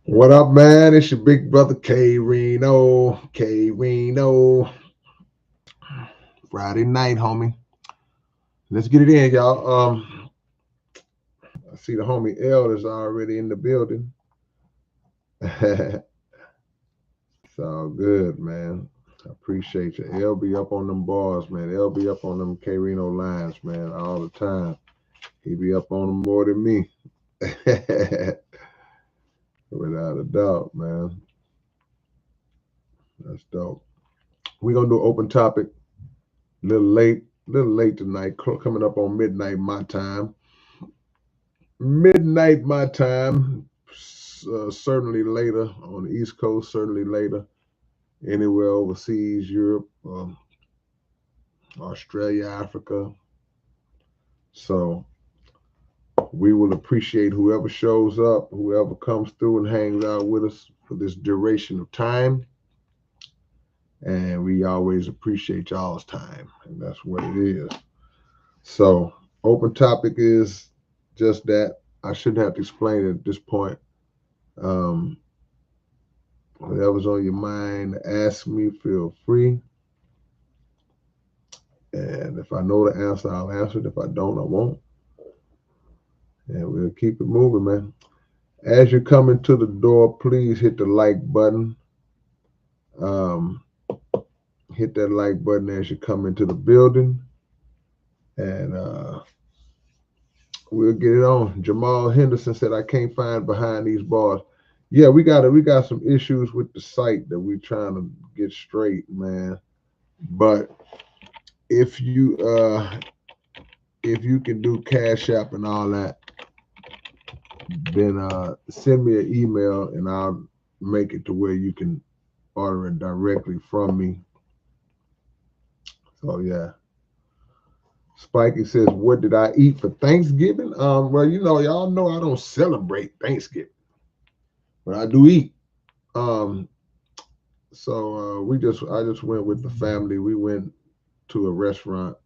What up, man? It's your big brother K-Rino. K-Rino. Friday night, homie. Let's get it in, y'all. I see the homie L is already in the building. It's all good, man. I appreciate you. L be up on them bars, man. L be up on them K-Rino lines, man, all the time. He be up on them more than me. Without a doubt, man. That's dope. We're gonna do open topic. A little late tonight, coming up on midnight my time. Midnight my time, certainly later on the East Coast, certainly later anywhere overseas, Europe, Australia, Africa. So we will appreciate whoever shows up, whoever comes through and hangs out with us for this duration of time. And we always appreciate y'all's time, and that's what it is. So, open topic is just that. I shouldn't have to explain it at this point. Um, Whatever's on your mind, ask me, feel free. And if I know the answer, I'll answer it. If I don't, I won't. And we'll keep it moving, man. As you come into the door, please hit the like button. Um, Hit that like button as you come into the building. And we'll get it on. Jamal Henderson said, I can't find behind these bars. Yeah, we got some issues with the site that we're trying to get straight, man. But if you can do Cash App and all that, then send me an email and I'll make it to where you can order it directly from me. So yeah. Spikey says, what did I eat for Thanksgiving? Well, y'all know I don't celebrate Thanksgiving, but I do eat. Um, so I just went with the family. We went to a restaurant.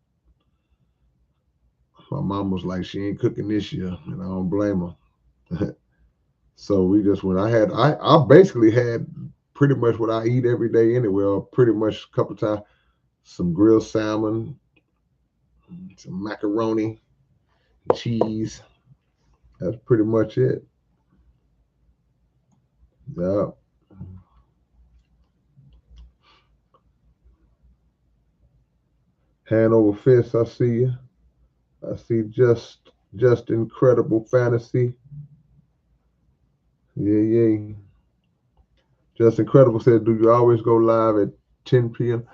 My mom was like, she ain't cooking this year, and I don't blame her. So we just went. I basically had pretty much what I eat every day anyway, or pretty much a couple times. Some grilled salmon, some macaroni, cheese. That's pretty much it. Yeah. Hand over fist, I see you. I see just incredible fantasy. Yeah, yeah. Just incredible said, do you always go live at 10 p.m.?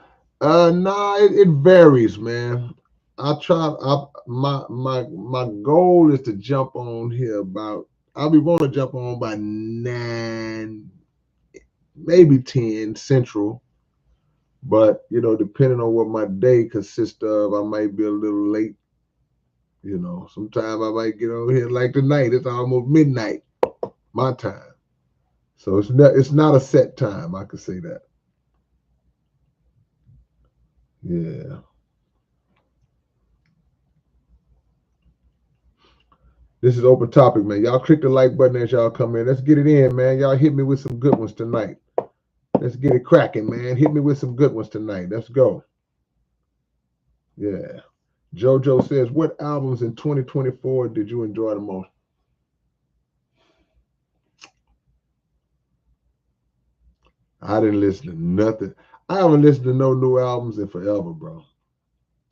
Nah, it varies, man. My goal is to jump on here about. I'll be want to jump on by 9, maybe 10 Central. But depending on what my day consists of, I might be a little late. Sometime I might get on here like tonight. It's almost midnight my time, so it's not a set time. I could say that. Yeah. This is open topic, man. Y'all click the like button as y'all come in. Let's get it in, man. Y'all hit me with some good ones tonight. Let's get it cracking, man. Hit me with some good ones tonight. Let's go. Yeah. JoJo says, what albums in 2024 did you enjoy the most? I didn't listen to nothing. I haven't listened to no new albums in forever, bro.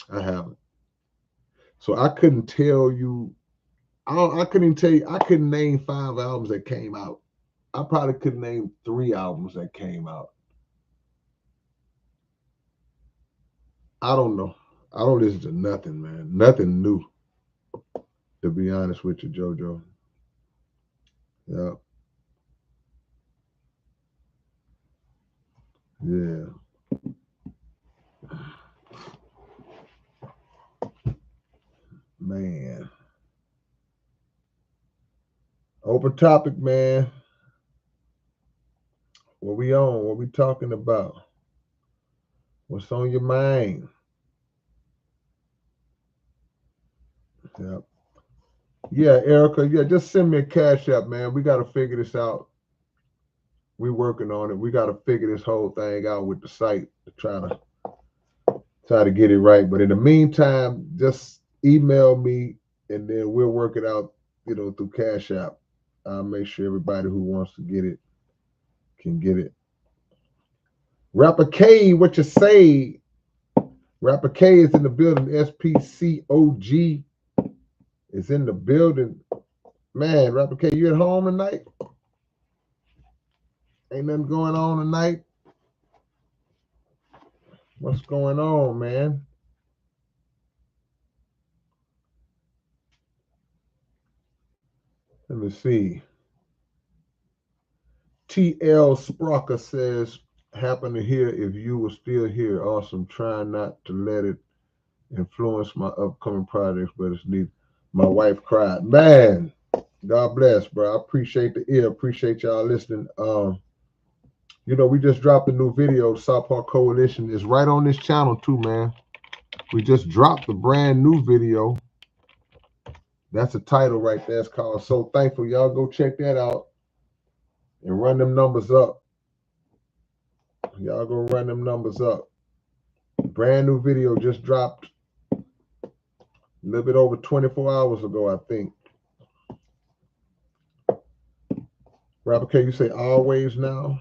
I haven't. So I couldn't tell you. I couldn't even tell you. I couldn't name 5 albums that came out. I probably could name 3 albums that came out. I don't know. I don't listen to nothing, man. Nothing new, to be honest with you, JoJo. Yeah, yeah, man. Open topic, man. What we on? What we talking about? What's on your mind? Yeah, yeah, Erica. Yeah, just send me a cash app, man. We got to figure this out. we working on it. We got to figure this whole thing out with the site to try to get it right. But in the meantime, just email me and then we'll work it out, through Cash App. I'll make sure everybody who wants to get it can get it. Rapper K, what you say? Rapper K is in the building. SPCOG is in the building. Man, Rapper K, you at home tonight? Ain't nothing going on tonight? What's going on, man? Let me see. TL Sprocker says, happen to hear if you were still here. Awesome. Trying not to let it influence my upcoming projects, but it's neat. My wife cried. Man, God bless, bro. I appreciate the ear. Appreciate y'all listening. We just dropped a new video. South Park Coalition is right on this channel too, man. We just dropped a brand new video. That's the title right there. It's called So Thankful. Y'all go check that out and run them numbers up. Y'all go run them numbers up. Brand new video just dropped a little bit over 24 hours ago, I think. Rapper K, you say always now?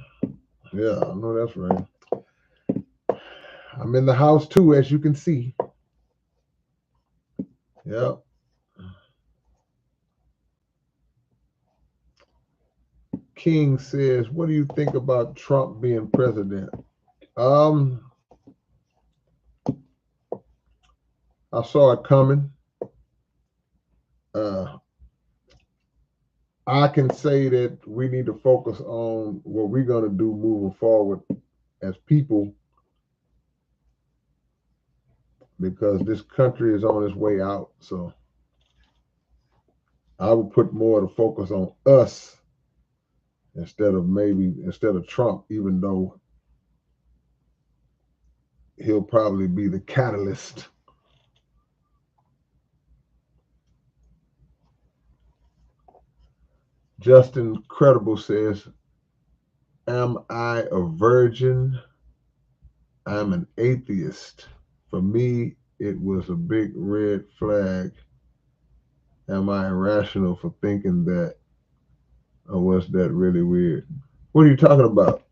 Yeah, I know that's right. I'm in the house too, as you can see. Yep. King says, what do you think about Trump being president? I saw it coming. I can say that we need to focus on what we're going to do moving forward as people, because this country is on its way out. So I would put more of the focus on us instead of Trump, even though he'll probably be the catalyst. Justin Credible says, am I a virgin? I'm an atheist. For me, it was a big red flag. Am I irrational for thinking that? Or was that really weird? What are you talking about?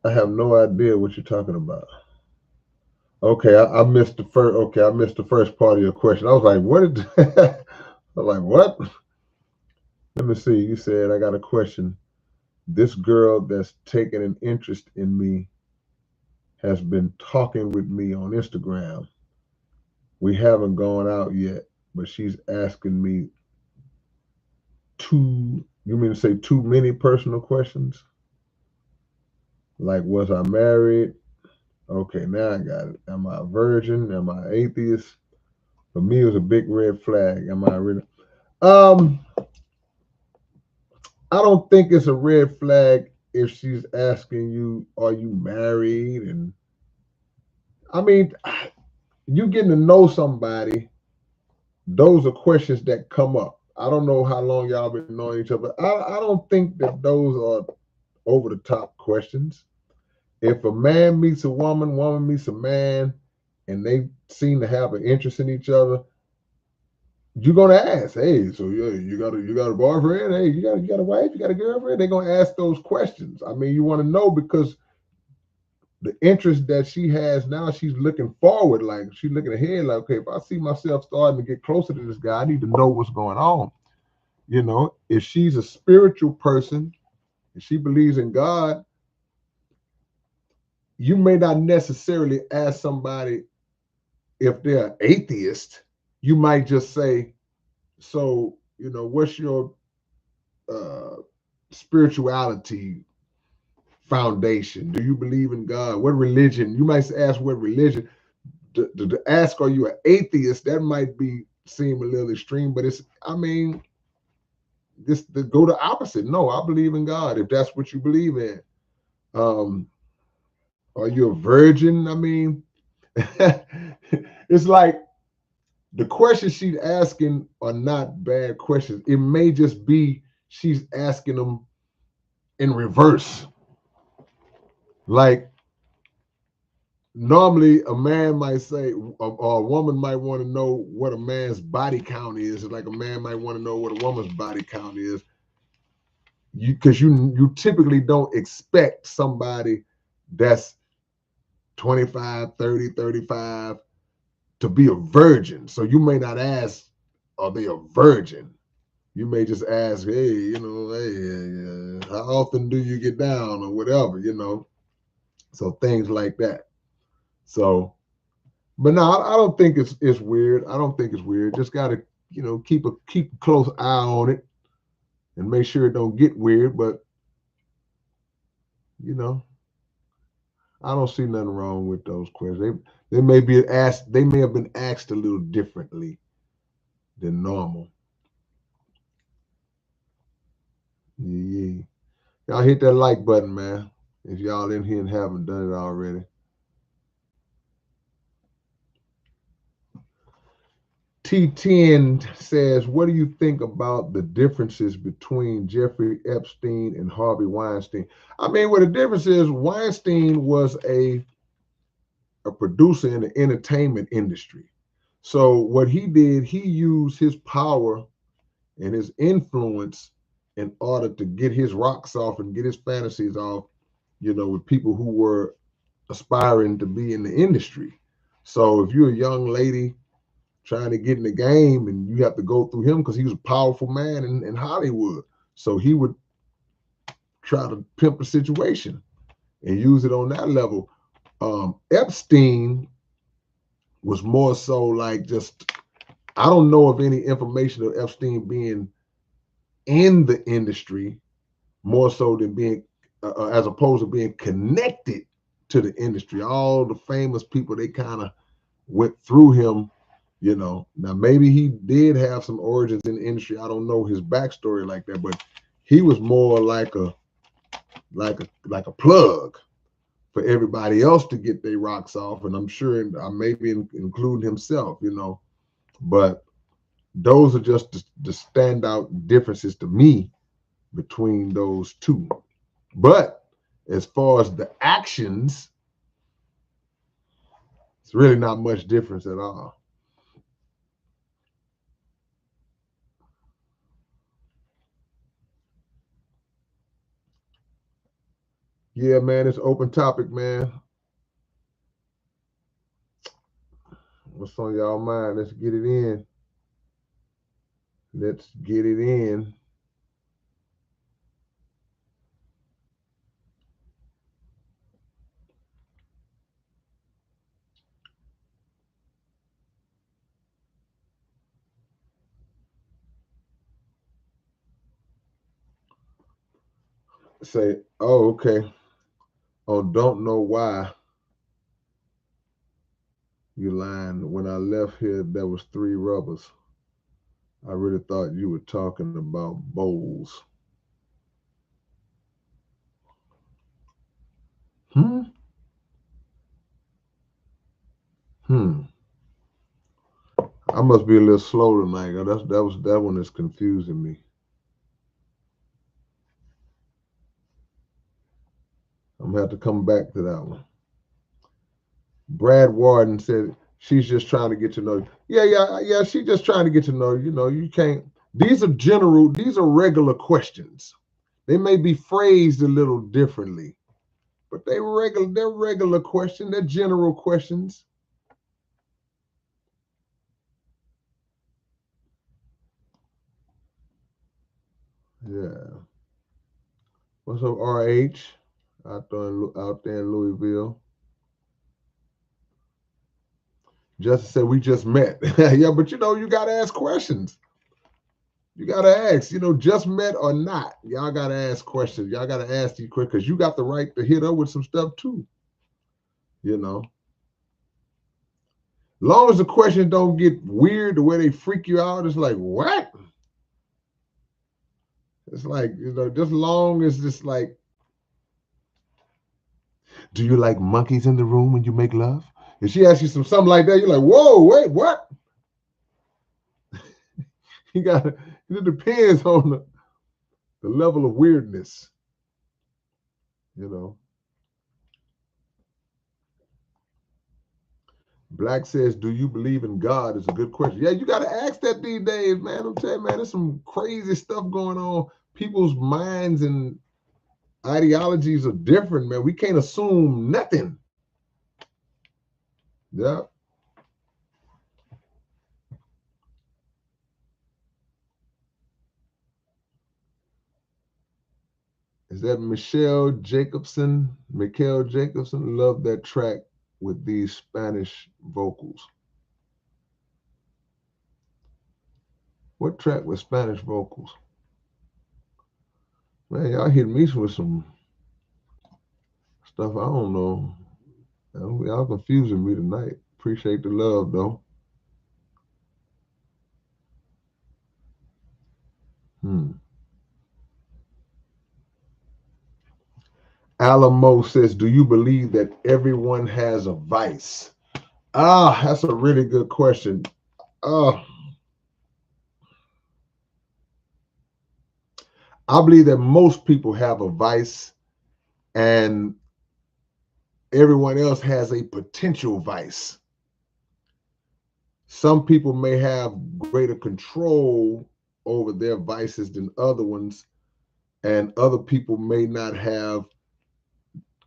I have no idea what you're talking about. Okay, I missed the first. Okay, I missed the first part of your question. I was like, "What did?" I was like, "What?" Let me see. You said I got a question. This girl that's taken an interest in me has been talking with me on Instagram. We haven't gone out yet, but she's asking me you mean to say too many personal questions? Like, was I married? Okay, now I got it. Am I a virgin? Am I atheist? For me, it was a big red flag. Am I really? I don't think it's a red flag if she's asking you, are you married? And I mean, you getting to know somebody, those are questions that come up. I don't know how long y'all been knowing each other. I don't think that those are over the top questions. If a man meets a woman, woman meets a man, and they seem to have an interest in each other, you're gonna ask, hey, so you got a boyfriend? Hey, you got a wife? You got a girlfriend? They're gonna ask those questions. I mean, you want to know because the interest that she has now, she's looking forward, like she's looking ahead, like, okay, if I see myself starting to get closer to this guy, I need to know what's going on. If she's a spiritual person, if she believes in God, you may not necessarily ask somebody if they're atheist. You might just say, so, what's your spirituality foundation? Do you believe in God? What religion? You might ask what religion. To ask, are you an atheist? That might seem a little extreme, but just to go the opposite. No, I believe in God, if that's what you believe in. Are you a virgin? I mean, it's like the questions she's asking are not bad questions. It may just be she's asking them in reverse. Like normally a man might say, or a woman might want to know what a man's body count is. Like a man might want to know what a woman's body count is. Because you typically don't expect somebody that's 25, 30, 35 to be a virgin. So you may not ask, are they a virgin? You may just ask, hey, hey, how often do you get down or whatever. So things like that. So, but no, I don't think it's weird. I don't think it's weird. Just gotta, keep a close eye on it and make sure it don't get weird. But I don't see nothing wrong with those questions. They may be asked. They may have been asked a little differently than normal. Yeah. Y'all hit that like button, man. If y'all in here and haven't done it already. T10 says, what do you think about the differences between Jeffrey Epstein and Harvey Weinstein? I mean, what the difference is, Weinstein was a producer in the entertainment industry. So what he did, he used his power and his influence in order to get his rocks off and get his fantasies off, with people who were aspiring to be in the industry. So if you're a young lady trying to get in the game and you have to go through him because he was a powerful man in Hollywood. So he would try to pimp the situation and use it on that level. Epstein was more so like I don't know of any information of Epstein being in the industry more so than being, as opposed to being connected to the industry. All the famous people, they kind of went through him. Now maybe he did have some origins in the industry. I don't know his backstory like that, but he was more like a plug for everybody else to get their rocks off, and I'm sure maybe including himself. But those are just the standout differences to me between those two. But as far as the actions, it's really not much difference at all. Yeah, man, it's open topic, man. What's on y'all mind? Let's get it in. Let's get it in. Say, oh, okay. Oh, don't know why you lying. When I left here, there was 3 rubbers. I really thought you were talking about bowls. Hmm. I must be a little slow tonight. That one is confusing me. I'm gonna have to come back to that one. Brad Warden said she's just trying to get to know you. Yeah. She's just trying to get to know you. You can't. These are regular questions. They may be phrased a little differently, but they're regular questions. They're general questions. Yeah. What's up, RH? Out there in Louisville. Justice said we just met. Yeah, but you gotta ask questions. You gotta ask, just met or not. Y'all gotta ask questions. Y'all gotta ask these questions because you got the right to hit up with some stuff too. Long as the questions don't get weird the way they freak you out, it's like, what? It's like, just long as it's like, do you like monkeys in the room when you make love? If she asks you something like that, you're like, whoa, wait, what? It depends on the level of weirdness. you know. Black says, "Do you believe in God?" Is a good question. Yeah, you got to ask that these days, man. I'm telling you, man, there's some crazy stuff going on. People's minds and ideologies are different, man. We can't assume nothing. Yeah. Is that Michelle Jacobson? Michael Jacobson. Love that track with these Spanish vocals. What track with Spanish vocals? Man, y'all hit me with some stuff I don't know. Y'all confusing me tonight. Appreciate the love, though. Hmm. Alamo says, "Do you believe that everyone has a vice?" Ah, that's a really good question. Uh, I believe that most people have a vice and everyone else has a potential vice. Some people may have greater control over their vices than other ones, and other people may not have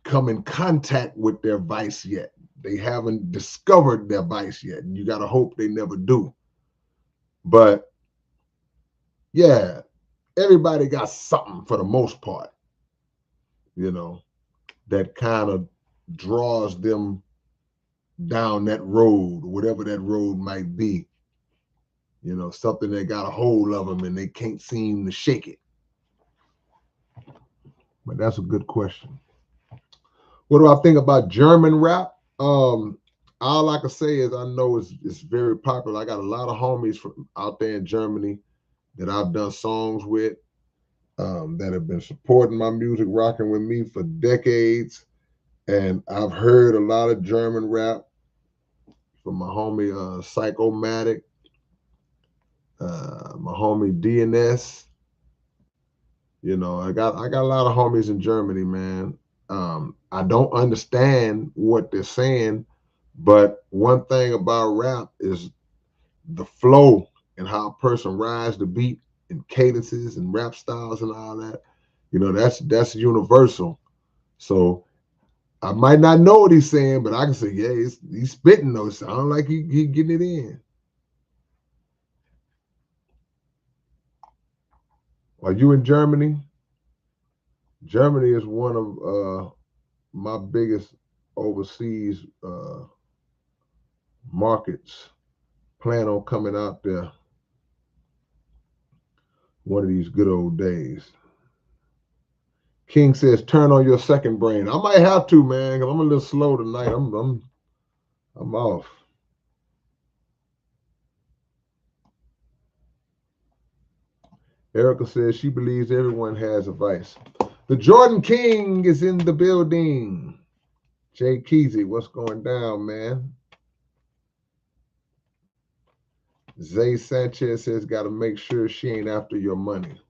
come in contact with their vice yet. They haven't discovered their vice yet. And you got to hope they never do. But yeah, everybody got something for the most part, you know, that kind of draws them down that road, whatever that road might be, something that got a hold of them and they can't seem to shake it. But that's a good question. What do I think about German rap? All I can say is I know it's very popular. I got a lot of homies from out there in Germany that I've done songs with, that have been supporting my music, rocking with me for decades. And I've heard a lot of German rap from my homie Psychomatic, my homie DNS. I got a lot of homies in Germany, man. I don't understand what they're saying, but one thing about rap is the flow and how a person rides the beat and cadences and rap styles and all that. That's universal. So I might not know what he's saying, but I can say, yeah, he's spitting those. Sound like he getting it in. Are you in Germany? Germany is one of my biggest overseas markets. Plan on coming out there one of these good old days. King says, "Turn on your second brain." I might have to, man, because I'm a little slow tonight. I'm off. Erica says she believes everyone has a vice. The Jordan King is in the building. Jay Keezy, what's going down, man? Zay Sanchez says, "Got to make sure she ain't after your money."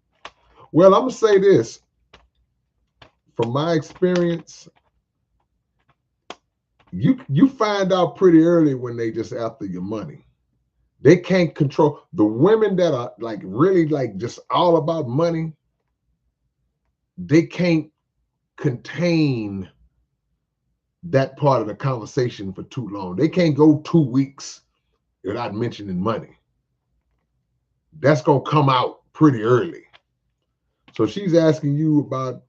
Well, I'm gonna say this. From my experience, you find out pretty early when they just after your money. They can't control the women that are like really like just all about money. They can't contain that part of the conversation for too long. They can't go 2 weeks without mentioning money. That's gonna come out pretty early. So she's asking you about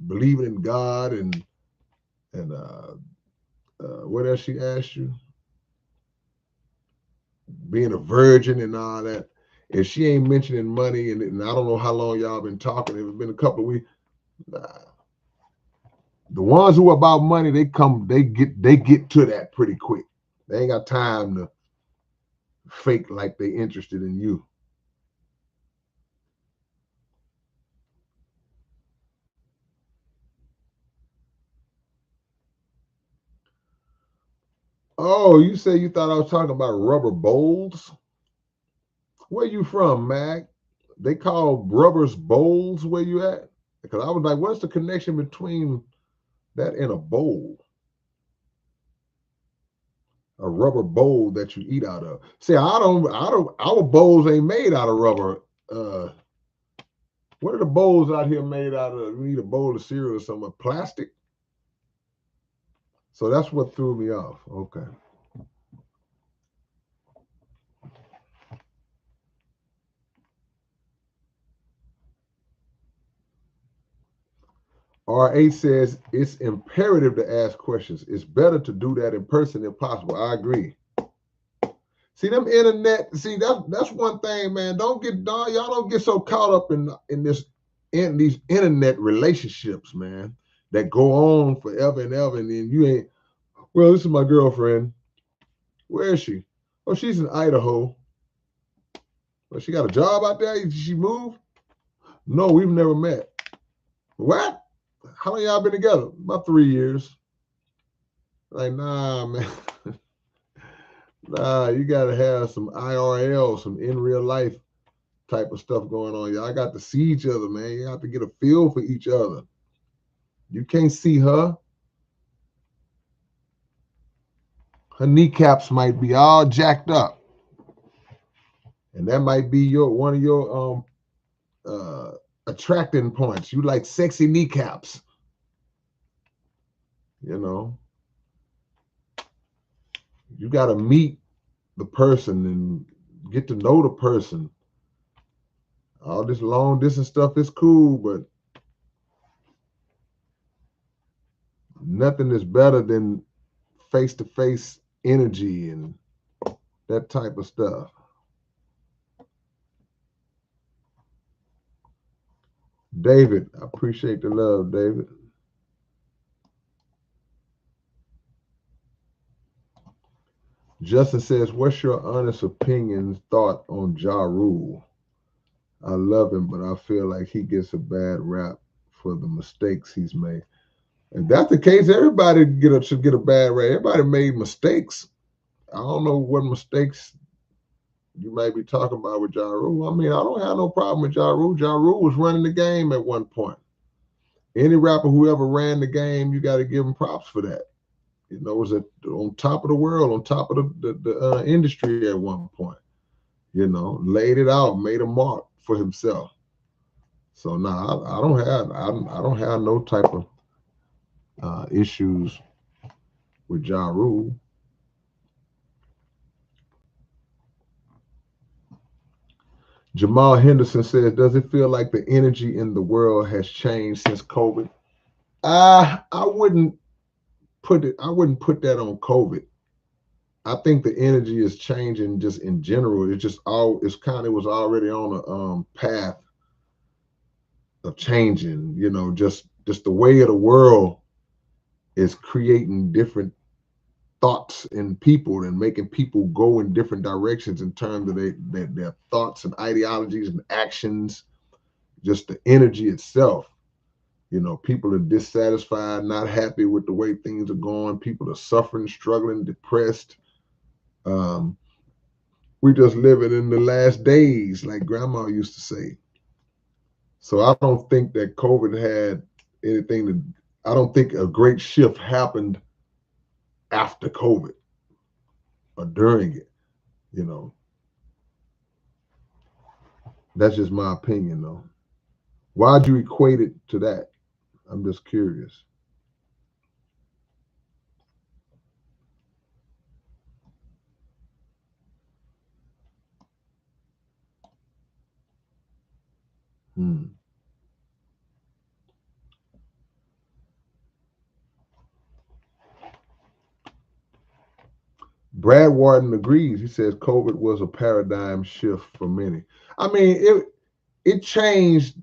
believing in God and what else she asked you? Being a virgin and all that. If she ain't mentioning money, and I don't know how long y'all been talking, it's been a couple of weeks. Nah. The ones who are about money, they get to that pretty quick. They ain't got time to fake like they interested in you. Oh, you say you thought I was talking about rubber bowls? Where you from, Mac? They call rubbers bowls where you at? Because I was like, what's the connection between that and a bowl? A rubber bowl that you eat out of. See, our bowls ain't made out of rubber. What are the bowls out here made out of? You need a bowl of cereal or something, plastic. So that's what threw me off. Okay. R8 says it's imperative to ask questions. It's better to do that in person if possible. I agree. See them internet. See that's one thing, man. Y'all don't get so caught up in these internet relationships, man, that go on forever and ever, and then you ain't. Well, this is my girlfriend. Where is she? Oh, she's in Idaho. Well, she got a job out there. Did she move? No, we've never met. What? How long y'all been together? About 3 years. Like, nah, man. Nah, you gotta have some IRL, some in real life type of stuff going on. Y'all got to see each other, man. You have to get a feel for each other. You can't see her. Her kneecaps might be all jacked up. And that might be one of your attracting points. You like sexy kneecaps. You know. You gotta meet the person and get to know the person. All this long distance stuff is cool, but nothing is better than face to face energy and that type of stuff. David, I appreciate the love, David. Justin says, what's your honest opinion, thought on Ja Rule? I love him, but I feel like he gets a bad rap for the mistakes he's made. If that's the case, everybody should get a bad rap. Everybody made mistakes. I don't know what mistakes you might be talking about with Ja Rule. I mean, I don't have no problem with Ja Rule. Ja Rule was running the game at one point. Any rapper who ever ran the game, you got to give him props for that. You know, was on top of the world, on top of the industry at one point. You know, laid it out, made a mark for himself. So now I don't have no type of issues with Ja Rule. Jamal Henderson says, does it feel like the energy in the world has changed since COVID? I wouldn't put that on COVID. I think the energy is changing just in general. It was already on a path of changing, you know, just the way of the world is creating different thoughts in people and making people go in different directions in terms of their thoughts and ideologies and actions, just the energy itself. You know, people are dissatisfied, not happy with the way things are going. People are suffering, struggling, depressed. We're just living in the last days, like grandma used to say. So I don't think that COVID had anything to, I don't think a great shift happened after COVID or during it, you know. That's just my opinion, though. Why'd you equate it to that? I'm just curious. Hmm. Brad Warden agrees. He says COVID was a paradigm shift for many. I mean, it changed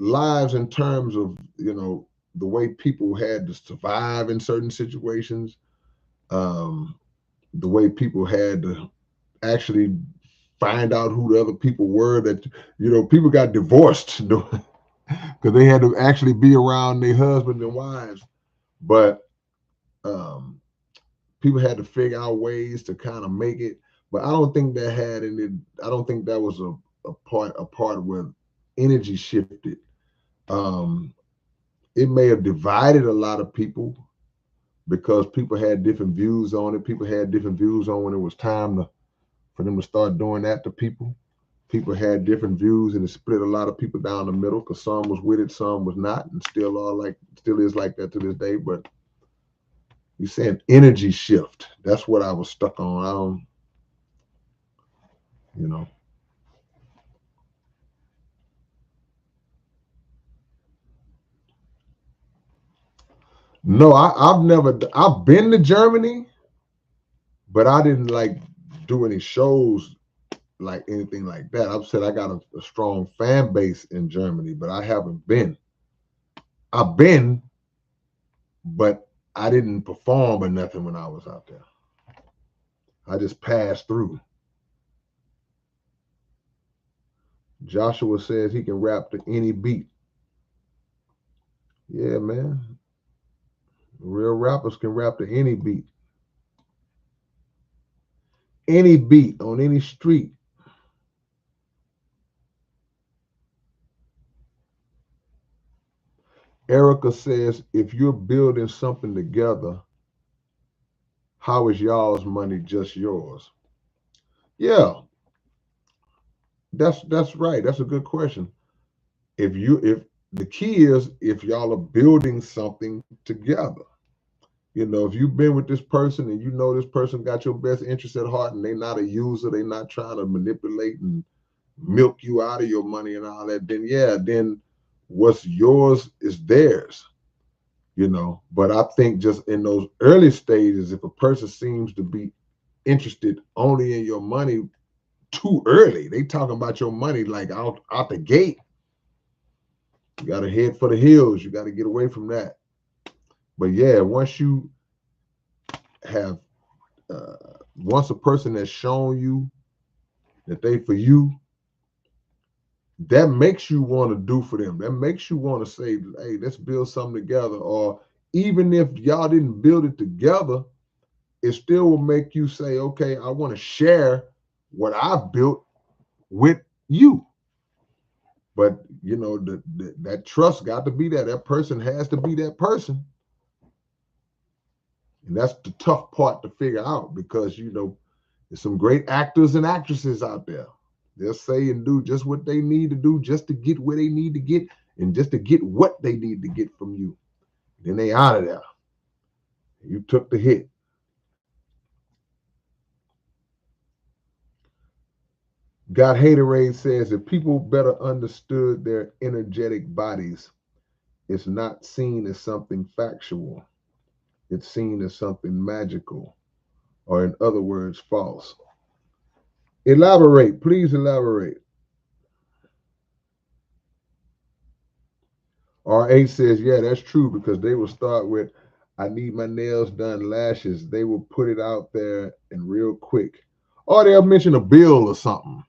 lives in terms of, you know, the way people had to survive in certain situations, um, the way people had to actually find out who the other people were. That, you know, people got divorced because they had to actually be around their husbands and wives. But um, people had to figure out ways to kind of make it. But I don't think that had any. I don't think that was a part where energy shifted. It may have divided a lot of people because people had different views on it. People had different views on when it was time for them to start doing that to people. People had different views, and it split a lot of people down the middle because some was with it, some was not, and still is like that to this day. But you saying energy shift. That's what I was stuck on. I don't, you know. No, I've been to Germany, but I didn't like do any shows like anything like that. I've said I got a strong fan base in Germany, but I haven't been. I've been, but I didn't perform or nothing when I was out there. I just passed through. Joshua says he can rap to any beat. Yeah, man. Real rappers can rap to any beat. Any beat on any street. Erica says if you're building something together, how is y'all's money just yours? Yeah, that's right. That's a good question. If the key is if y'all are building something together. You know, if you've been with this person and you know this person got your best interest at heart and they're not a user, they're not trying to manipulate and milk you out of your money and all that, then yeah, then what's yours is theirs, you know. But I think just in those early stages, if a person seems to be interested only in your money too early, they talking about your money like out the gate. You got to head for the hills. You got to get away from that. But yeah, have uh, once a person has shown you that they for you, that makes you want to do for them. That makes you want to say, hey, let's build something together. Or even if y'all didn't build it together, it still will make you say, okay, I want to share what I've built with you. But you know, that trust got to be there. That person has to be that person. And that's the tough part to figure out because you know, there's some great actors and actresses out there. They'll say and do just what they need to do just to get where they need to get and just to get what they need to get from you. Then they out of there. You took the hit. God Haterade says if people better understood their energetic bodies, it's not seen as something factual. It's seen as something magical, or in other words, false. Elaborate, please elaborate. R8 says, yeah, that's true because they will start with, I need my nails done, lashes. They will put it out there and real quick. Or they'll mention a bill or something.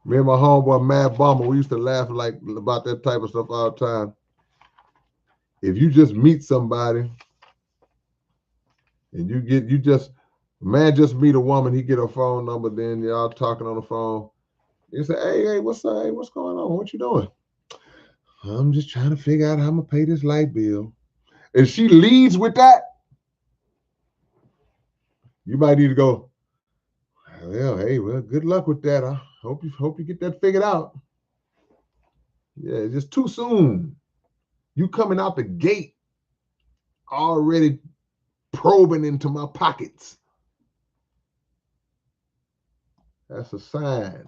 Me and my homeboy Matt Bomber, we used to laugh like about that type of stuff all the time. If you just meet somebody and man just meet a woman, he get a phone number, then y'all talking on the phone. You say, hey, what's up? Hey, what's going on? What you doing? I'm just trying to figure out how I'm gonna pay this light bill. And she leads with that, you might need to go, well, hey, well, good luck with that. I hope you get that figured out. Yeah, it's just too soon. You coming out the gate already probing into my pockets. That's a sign.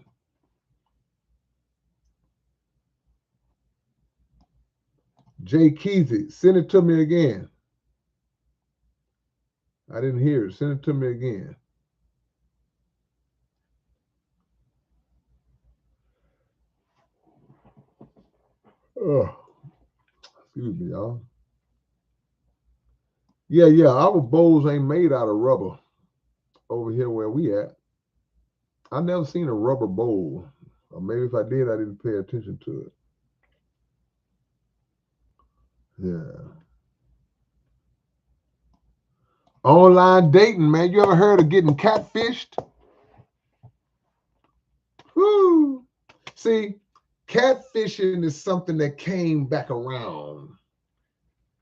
Jay Keithy, send it to me again. I didn't hear it. Send it to me again. Oh, excuse me, y'all. Yeah, our bowls ain't made out of rubber over here where we at. I never seen a rubber bowl. Or maybe if I did, I didn't pay attention to it. Yeah. Online dating, man. You ever heard of getting catfished? Woo. See, catfishing is something that came back around.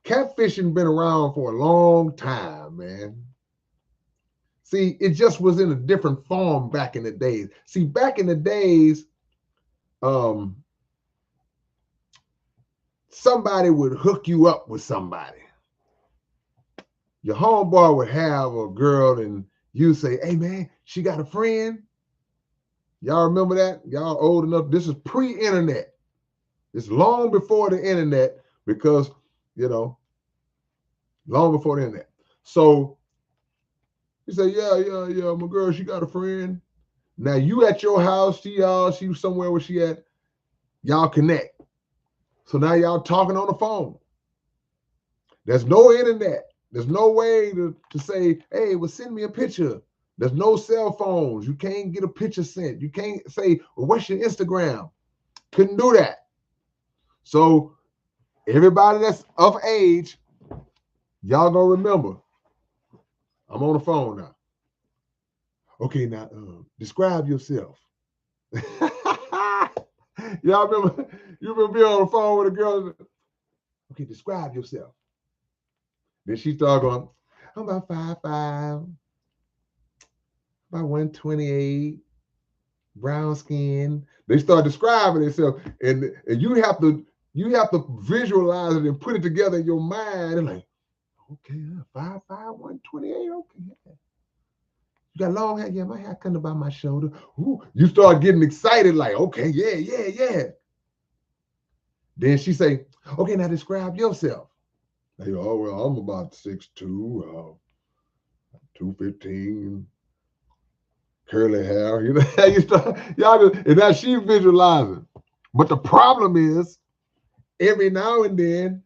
Catfishing been around for a long time, man. See, it just was in a different form back in the days. See, back in the days, somebody would hook you up with somebody. Your homeboy would have a girl and you say, hey man, she got a friend. Y'all remember that? Y'all old enough. This is pre-internet. It's long before the internet because, long before the internet. So you say, yeah, my girl, she got a friend. Now you at your house, she was somewhere where she at. Y'all connect. So now y'all talking on the phone. There's no internet. There's no way to say, hey, well, send me a picture. There's no cell phones. You can't get a picture sent. You can't say, well, what's your Instagram? Couldn't do that. So everybody that's of age, y'all gonna remember, I'm on the phone now. Okay, now describe yourself. Y'all remember, you remember being on the phone with a girl? Okay, describe yourself. Then she started going, I'm about 5'5", about 128, brown skin. They start describing themselves, and you have to visualize it and put it together in your mind. And like, okay, 5'5", 128, okay. Yeah. You got long hair? Yeah, my hair coming about my shoulder. Ooh, you start getting excited, like, okay, yeah. Then she say, okay, now describe yourself. They go, oh, well, I'm about 6'2", 215, curly hair. You know, you start, y'all just, and now she's visualizing. But the problem is, every now and then,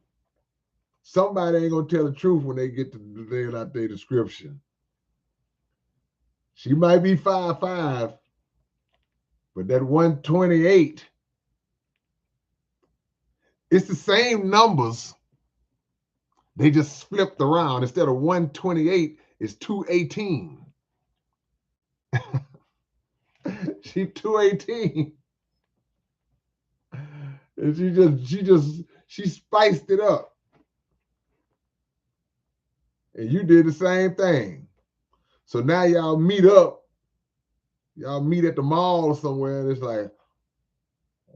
somebody ain't gonna tell the truth when they get to laying out their description. She might be 5'5", but that 128, it's the same numbers. They just flipped around. Instead of 128, it's 218. She 218. And she spiced it up. And you did the same thing. So now y'all meet up. Y'all meet at the mall somewhere, and it's like,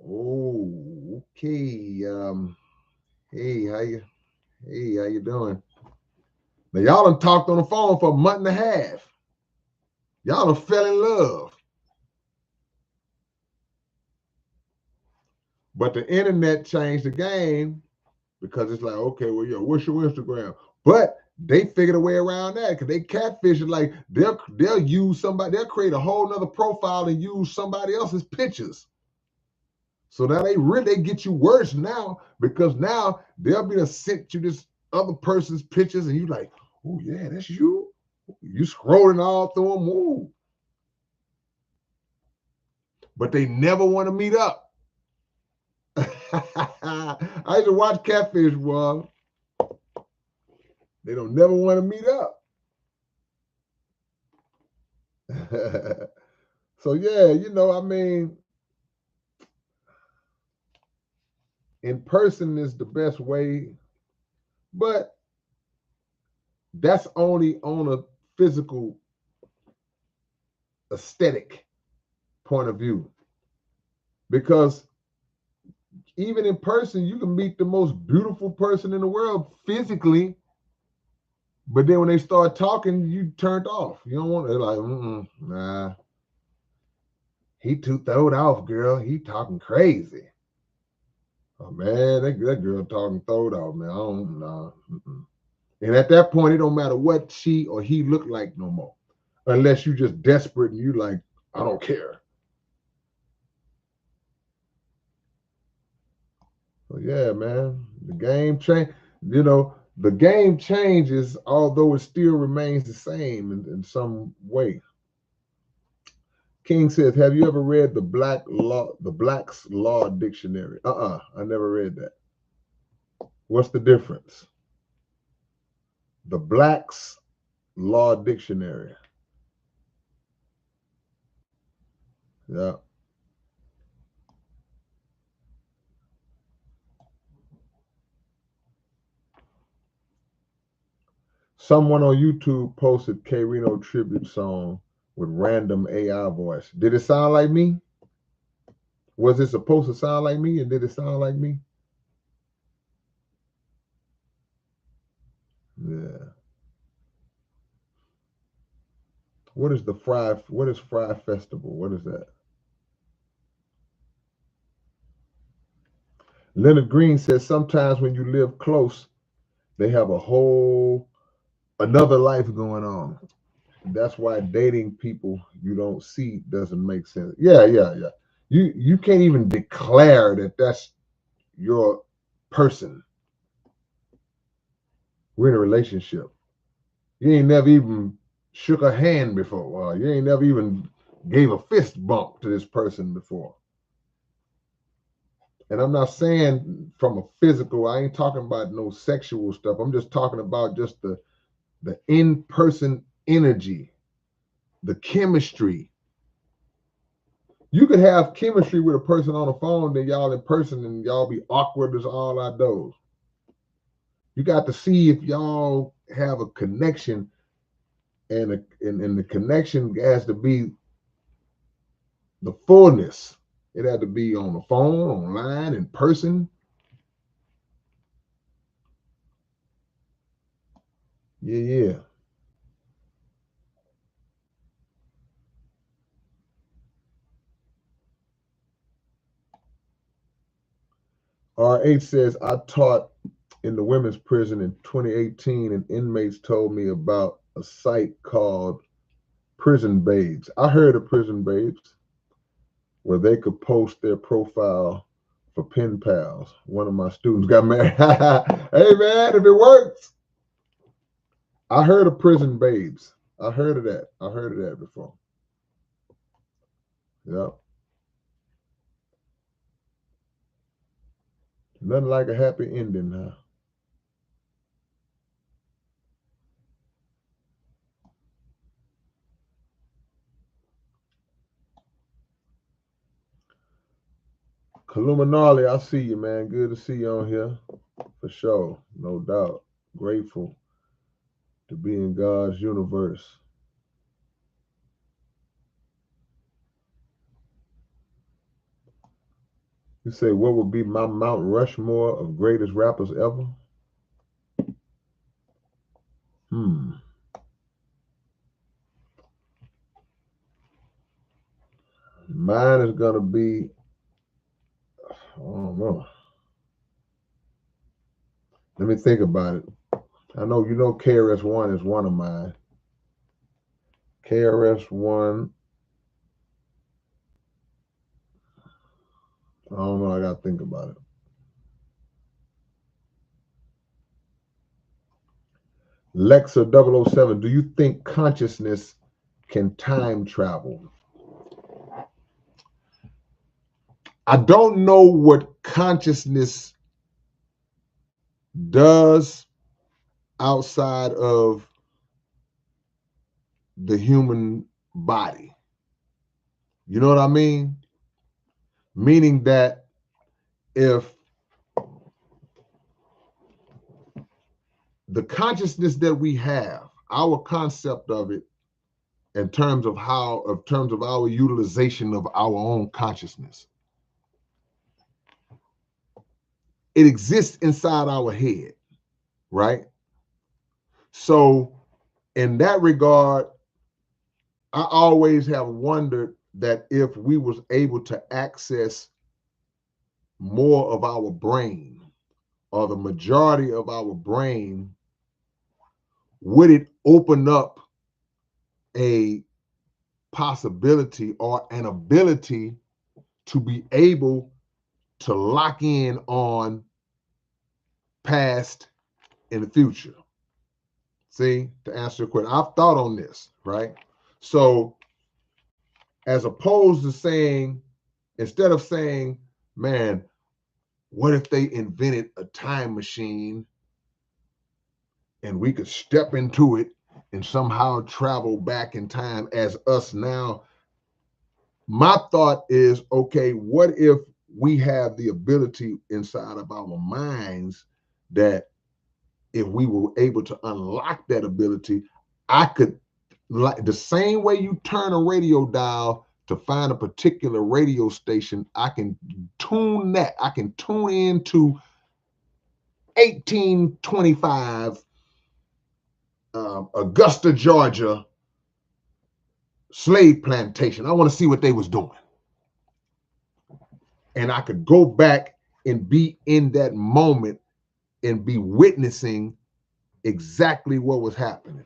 oh, okay. Hey, how you doing? Now y'all done talked on the phone for a month and a half. Y'all done fell in love. But the internet changed the game because it's like, okay, well, what's your Instagram? But they figured a way around that because they catfishing. Like they'll use somebody, they'll create a whole nother profile and use somebody else's pictures. So now they get you worse now because now they'll be sent you this other person's pictures and you like, oh yeah, that's you. You scrolling all through them. Ooh. But they never want to meet up. I used to watch Catfish, boy. They don't never want to meet up. So yeah, I mean, in person is the best way, but that's only on a physical aesthetic point of view. Because even in person, you can meet the most beautiful person in the world physically, but then when they start talking, you turned off. You don't want to, like, nah. He too throwed off, girl. He talking crazy. Oh man, that girl talking throwed off, man. I don't know. And at that point, it don't matter what she or he looked like no more, unless you just desperate and you like, I don't care. So yeah, man, the game change. The game changes, although it still remains the same in some way. King says, "Have you ever read the Black's Law Dictionary?" I never read that. What's the difference? The Black's Law Dictionary. Yeah. Someone on YouTube posted K-Rino tribute song with random AI voice. Did it sound like me? Was it supposed to sound like me, and did it sound like me? Yeah. What is Fry Festival? What is that? Leonard Green says sometimes when you live close, they have a whole another life going on. That's why dating people you don't see doesn't make sense. Yeah, yeah, yeah. You can't even declare that that's your person. We're in a relationship. You ain't never even shook a hand before. You ain't never even gave a fist bump to this person before. And I'm not saying from a physical, I ain't talking about no sexual stuff. I'm just talking about just the in-person energy, the chemistry. You could have chemistry with a person on the phone, then y'all in person and y'all be awkward as all outdoors. You got to see if y'all have a connection, and the connection has to be the fullness. It had to be on the phone, online, in person. Yeah, yeah. R8 says, I taught in the women's prison in 2018, and inmates told me about a site called Prison Babes. I heard of Prison Babes, where they could post their profile for pen pals. One of my students got married. Hey, man, if it works. I heard of Prison Babes. I heard of that. I heard of that before. Yep. Nothing like a happy ending, huh? Kalumanali, I see you, man. Good to see you on here. For sure. No doubt. Grateful to be in God's universe. You say, what would be my Mount Rushmore of greatest rappers ever? Mine is going to be, I don't know. Let me think about it. I know KRS-One is one of mine. KRS-One, I don't know. I got to think about it. Lexa007, do you think consciousness can time travel? I don't know what consciousness does outside of the human body. You know what I mean? Meaning that if the consciousness that we have, our concept of it in terms of our utilization of our own consciousness, it exists inside our head, right? So in that regard, I always have wondered that if we was able to access more of our brain or the majority of our brain, would it open up a possibility or an ability to be able to lock in on past and the future? See, to answer your question, I've thought on this, right? So as opposed to saying, instead of saying, man, what if they invented a time machine and we could step into it and somehow travel back in time as us now? My thought is, okay, what if we have the ability inside of our minds that if we were able to unlock that ability, I could, like the same way you turn a radio dial to find a particular radio station, I can tune that. I can tune into 1825 Augusta, Georgia slave plantation. I want to see what they was doing. And I could go back and be in that moment and be witnessing exactly what was happening.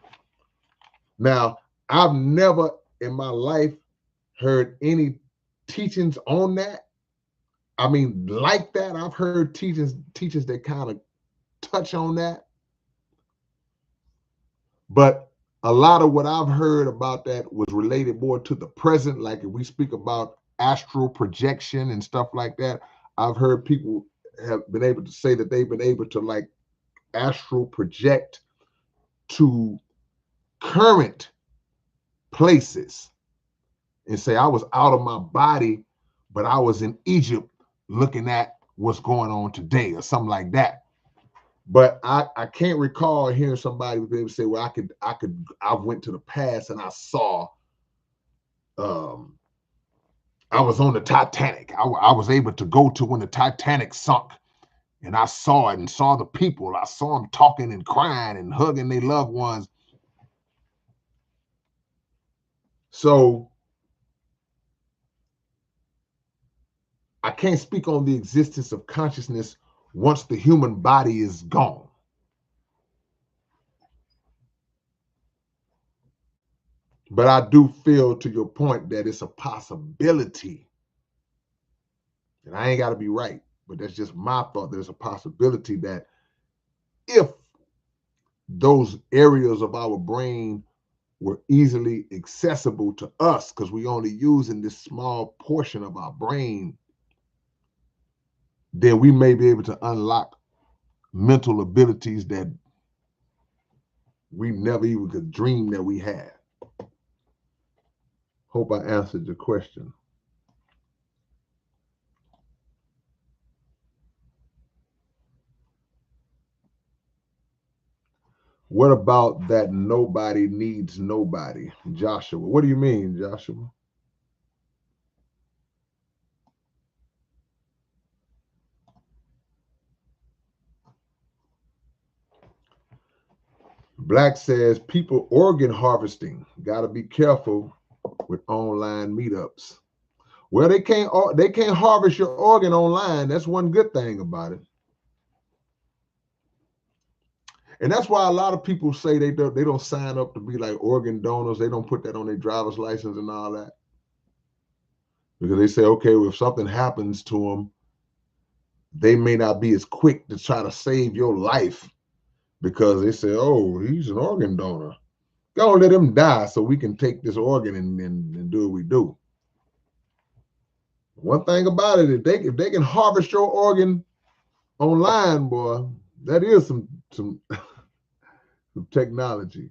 Now, I've never in my life heard any teachings on that. I mean, like that, I've heard teachers that kind of touch on that. But a lot of what I've heard about that was related more to the present. Like if we speak about astral projection and stuff like that, I've heard people have been able to say that they've been able to like astral project to current places and say, I was out of my body, but I was in Egypt looking at what's going on today or something like that. But I can't recall hearing somebody be able to say, well, I went to the past and I saw, I was on the Titanic. I was able to go to when the Titanic sunk and I saw it and saw the people. I saw them talking and crying and hugging their loved ones. So I can't speak on the existence of consciousness once the human body is gone. But I do feel, to your point, that it's a possibility. And I ain't got to be right, but that's just my thought. There's a possibility that if those areas of our brain were easily accessible to us, because we only using this small portion of our brain, then we may be able to unlock mental abilities that we never even could dream that we had. Hope I answered your question. What about that nobody needs nobody? Joshua. What do you mean, Joshua? Black says people organ harvesting. Got to be careful with online meetups. Well, they can't harvest your organ online. That's one good thing about it. And that's why a lot of people say they don't sign up to be like organ donors. They don't put that on their driver's license and all that. Because they say, okay, well, if something happens to them, they may not be as quick to try to save your life because they say, oh, he's an organ donor. Go let him die so we can take this organ and do what we do. One thing about it, if they can harvest your organ online, boy, that is some some technology.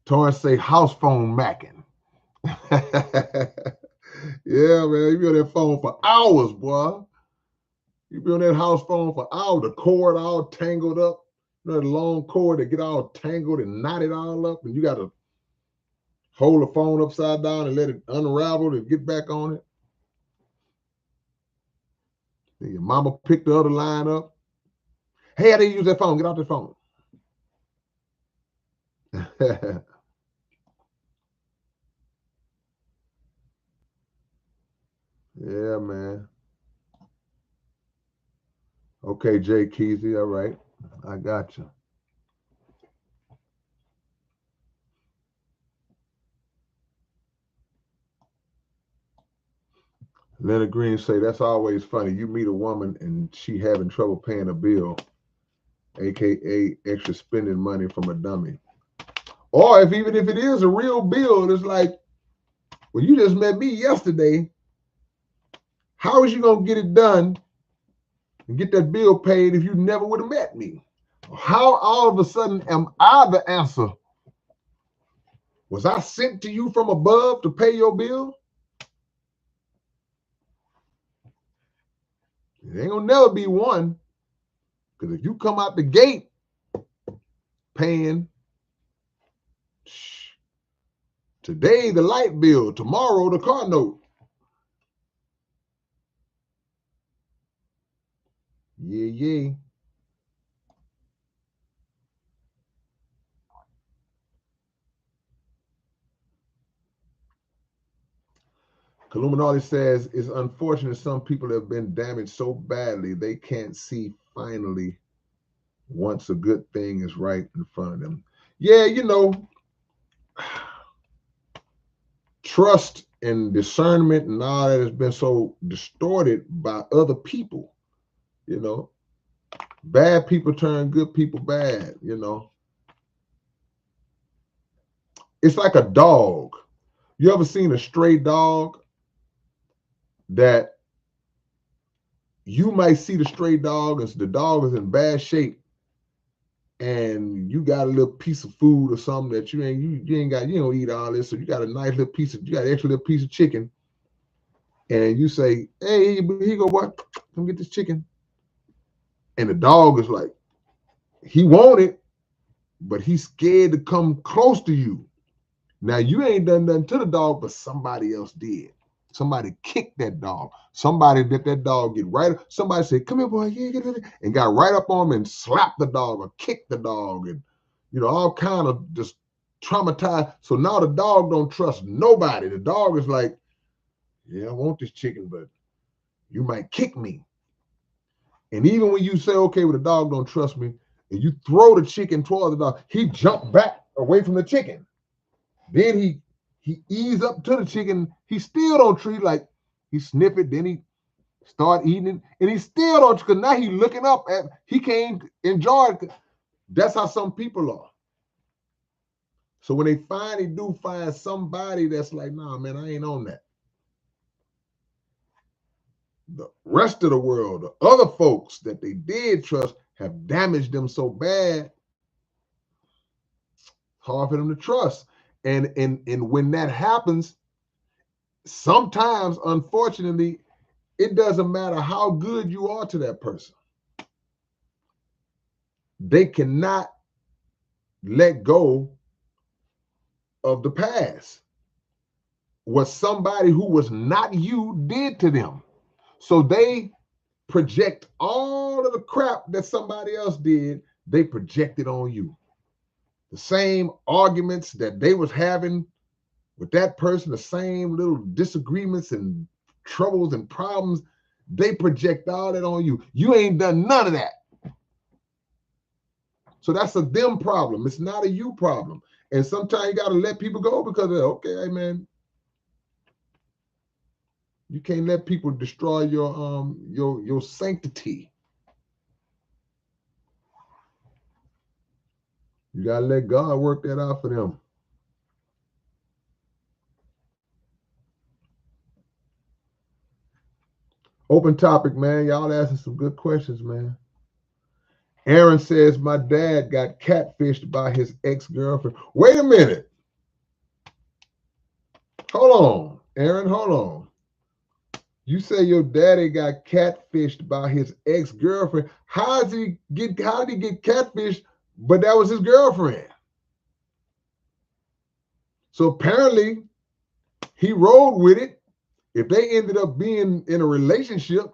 Torrance say house phone macking. Yeah, man, you be on that phone for hours, boy. You be on that house phone for hours. The cord all tangled up. You know, the long cord that get all tangled and knotted all up, and you got to hold the phone upside down and let it unravel and get back on it. Then your mama picked the other line up. Hey, I didn't use that phone. Get off the phone. Yeah, man. Okay, Jay Keezy. All right. I got you. Leonard Green say that's always funny. You meet a woman and she having trouble paying a bill, aka extra spending money from a dummy. Or even if it is a real bill, it's like, well, you just met me yesterday. How is you gonna get it done and get that bill paid if you never would have met me? How all of a sudden am I the answer? Was I sent to you from above to pay your bill? There ain't gonna never be one. Because if you come out the gate paying today the light bill, tomorrow the car note. Yeah. Illuminati says it's unfortunate some people have been damaged so badly they can't see finally once a good thing is right in front of them. Yeah, trust and discernment and all that has been so distorted by other people. Bad people turn good people bad. It's like a dog. You ever seen a stray dog that you might see the stray dog and the dog is in bad shape, and you got a little piece of food or something that you don't eat all this, so you got a nice little you got an extra little piece of chicken, and you say, hey, here you go, what? Come get this chicken. And the dog is like, he want it, but he's scared to come close to you. Now you ain't done nothing to the dog, but somebody else did. Somebody kicked that dog. Somebody let that dog get right. Somebody said, come here, boy, and got right up on him and slapped the dog or kicked the dog, and all kind of just traumatized. So now the dog don't trust nobody. The dog is like, yeah, I want this chicken, but you might kick me. And even when you say, okay, well, the dog don't trust me, and you throw the chicken toward the dog, he jumped back away from the chicken. Then he eased up to the chicken. He still don't treat, like he sniff it, then he start eating it, and he still don't, because now he looking up at, he can't enjoy it. That's how some people are. So when they finally do find somebody that's like, nah, man, I ain't on that. The rest of the world, the other folks that they did trust, have damaged them so bad, hard for them to trust. And when that happens, sometimes, unfortunately, it doesn't matter how good you are to that person. They cannot let go of the past, what somebody who was not you did to them. So they project all of the crap that somebody else did, they project it on you. The same arguments that they was having with that person, the same little disagreements and troubles and problems, they project all that on you. You ain't done none of that. So that's a them problem. It's not a you problem. And sometimes you got to let people go because they're, okay, hey man, you can't let people destroy your sanctity. You got to let God work that out for them. Open topic, man. Y'all asking some good questions, man. Aaron says, my dad got catfished by his ex-girlfriend. Wait a minute. Hold on, Aaron, hold on. You say your daddy got catfished by his ex-girlfriend. How did he get catfished, but that was his girlfriend? So apparently he rode with it. If they ended up being in a relationship.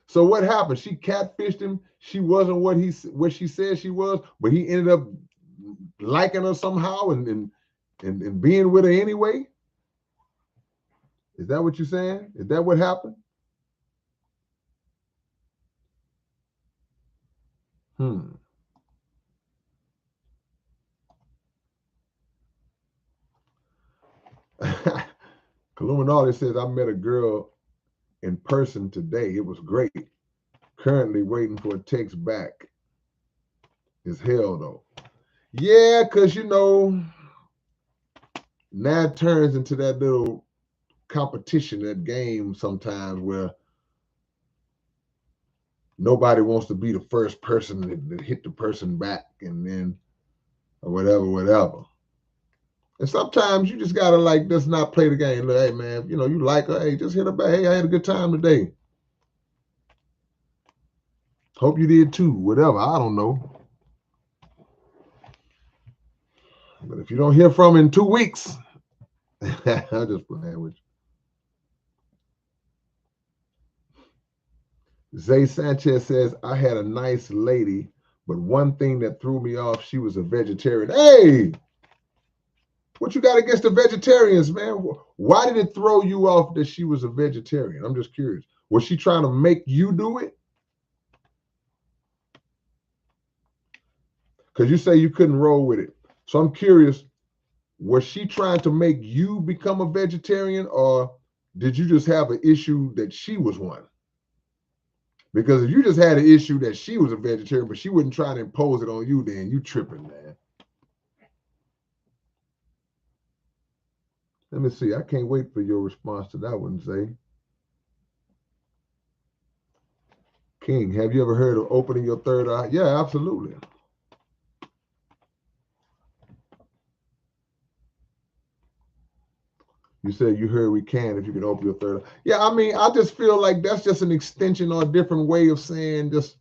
So what happened? She catfished him. She wasn't what she said she was, but he ended up liking her somehow and being with her anyway. Is that what you're saying? Is that what happened? Illuminati says, I met a girl in person today. It was great. Currently waiting for a text back. It's hell though. Yeah, because now it turns into that little competition, that game sometimes where nobody wants to be the first person that hit the person back and then or whatever. And sometimes you just gotta just not play the game. Look, hey man, you like her, hey, just hit her back. Hey, I had a good time today. Hope you did too. Whatever. I don't know. But if you don't hear from in 2 weeks, I'll just playing with you. Zay Sanchez says, I had a nice lady, but one thing that threw me off, she was a vegetarian. Hey, what you got against the vegetarians, man? Why did it throw you off that she was a vegetarian? I'm just curious. Was she trying to make you do it? Because you say you couldn't roll with it. So I'm curious, was she trying to make you become a vegetarian, or did you just have an issue that she was one? Because if you just had an issue that she was a vegetarian, but she wouldn't try to impose it on you, then you tripping, man. Let me see. I can't wait for your response to that one, Zay. King, have you ever heard of opening your third eye? Yeah, absolutely. You said you heard we can if you can open your third eye. Yeah, I mean, I just feel like that's just an extension or a different way of saying just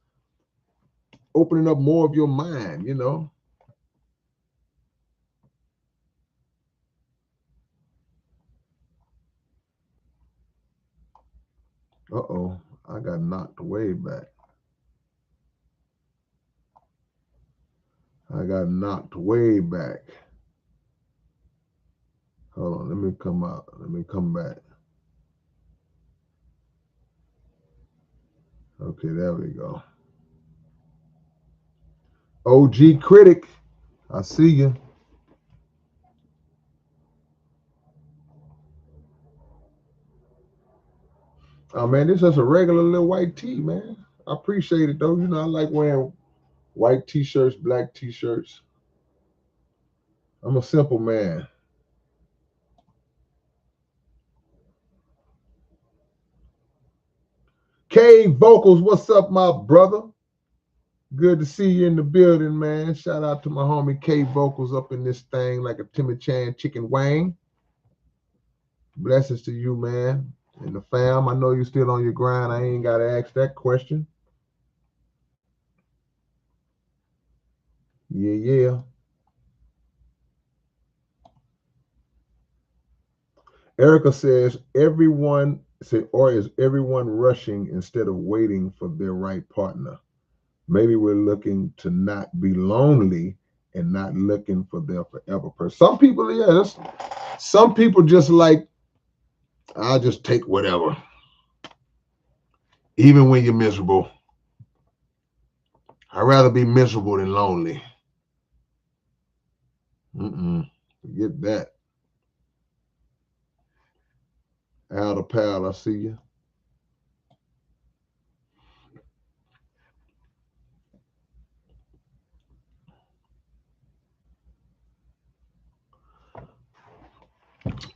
opening up more of your mind, you know? Uh-oh, I got knocked way back. I got knocked way back. Hold on, let me come out. Let me come back. Okay, there we go. OG Critic, I see you. Oh man, this is just a regular little white tee, man. I appreciate it though. You know, I like wearing white t-shirts, black t-shirts. I'm a simple man. K Vocals, what's up, my brother? Good to see you in the building, man. Shout out to my homie K Vocals up in this thing like a Timmy Chan chicken wang. Blessings to you, man. And the fam, I know you're still on your grind. I ain't got to ask that question. Yeah, yeah. Erica says, or is everyone rushing instead of waiting for their right partner? Maybe we're looking to not be lonely and not looking for their forever person. Some people, yeah, some people just like, I'll just take whatever. Even when you're miserable. I'd rather be miserable than lonely. Forget that. Al the pal, I see you.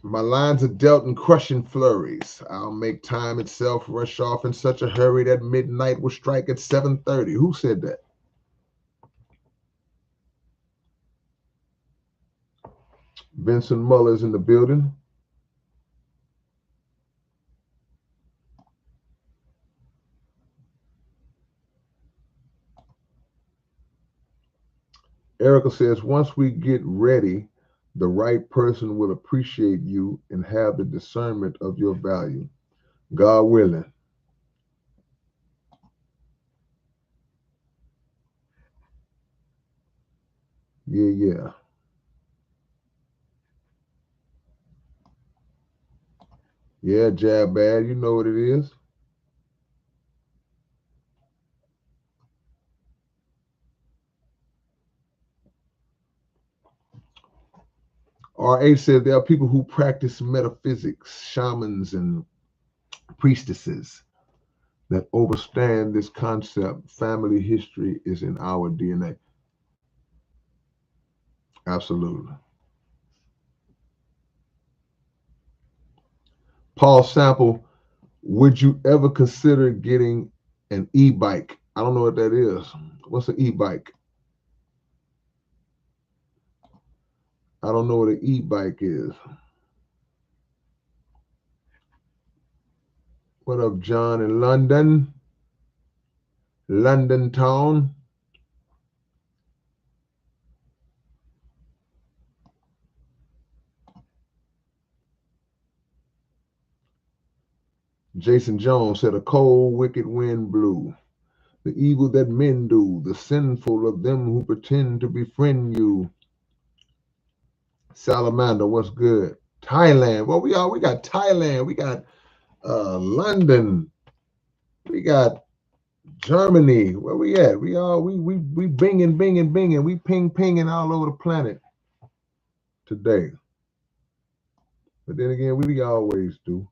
My lines are dealt in crushing flurries. I'll make time itself rush off in such a hurry that midnight will strike at 7:30. Who said that? Vincent Muller's in the building. Erica says, once we get ready, the right person will appreciate you and have the discernment of your value. God willing. Yeah, yeah. Yeah, Jab Bad, you know what it is. R.A. said there are people who practice metaphysics, shamans, and priestesses that understand this concept. Family history is in our DNA. Absolutely. Paul Sample, would you ever consider getting an e-bike? I don't know what that is. What's an e-bike? I don't know what an e-bike is. What up, John in London? London Town. Jason Jones said, a cold, wicked wind blew. The evil that men do, the sinful of them who pretend to befriend you. Salamander, what's good? Thailand. Well, we got Thailand. We got London. We got Germany. Where we at? We binging, binging, binging. We pinging all over the planet today. But then again, we always do.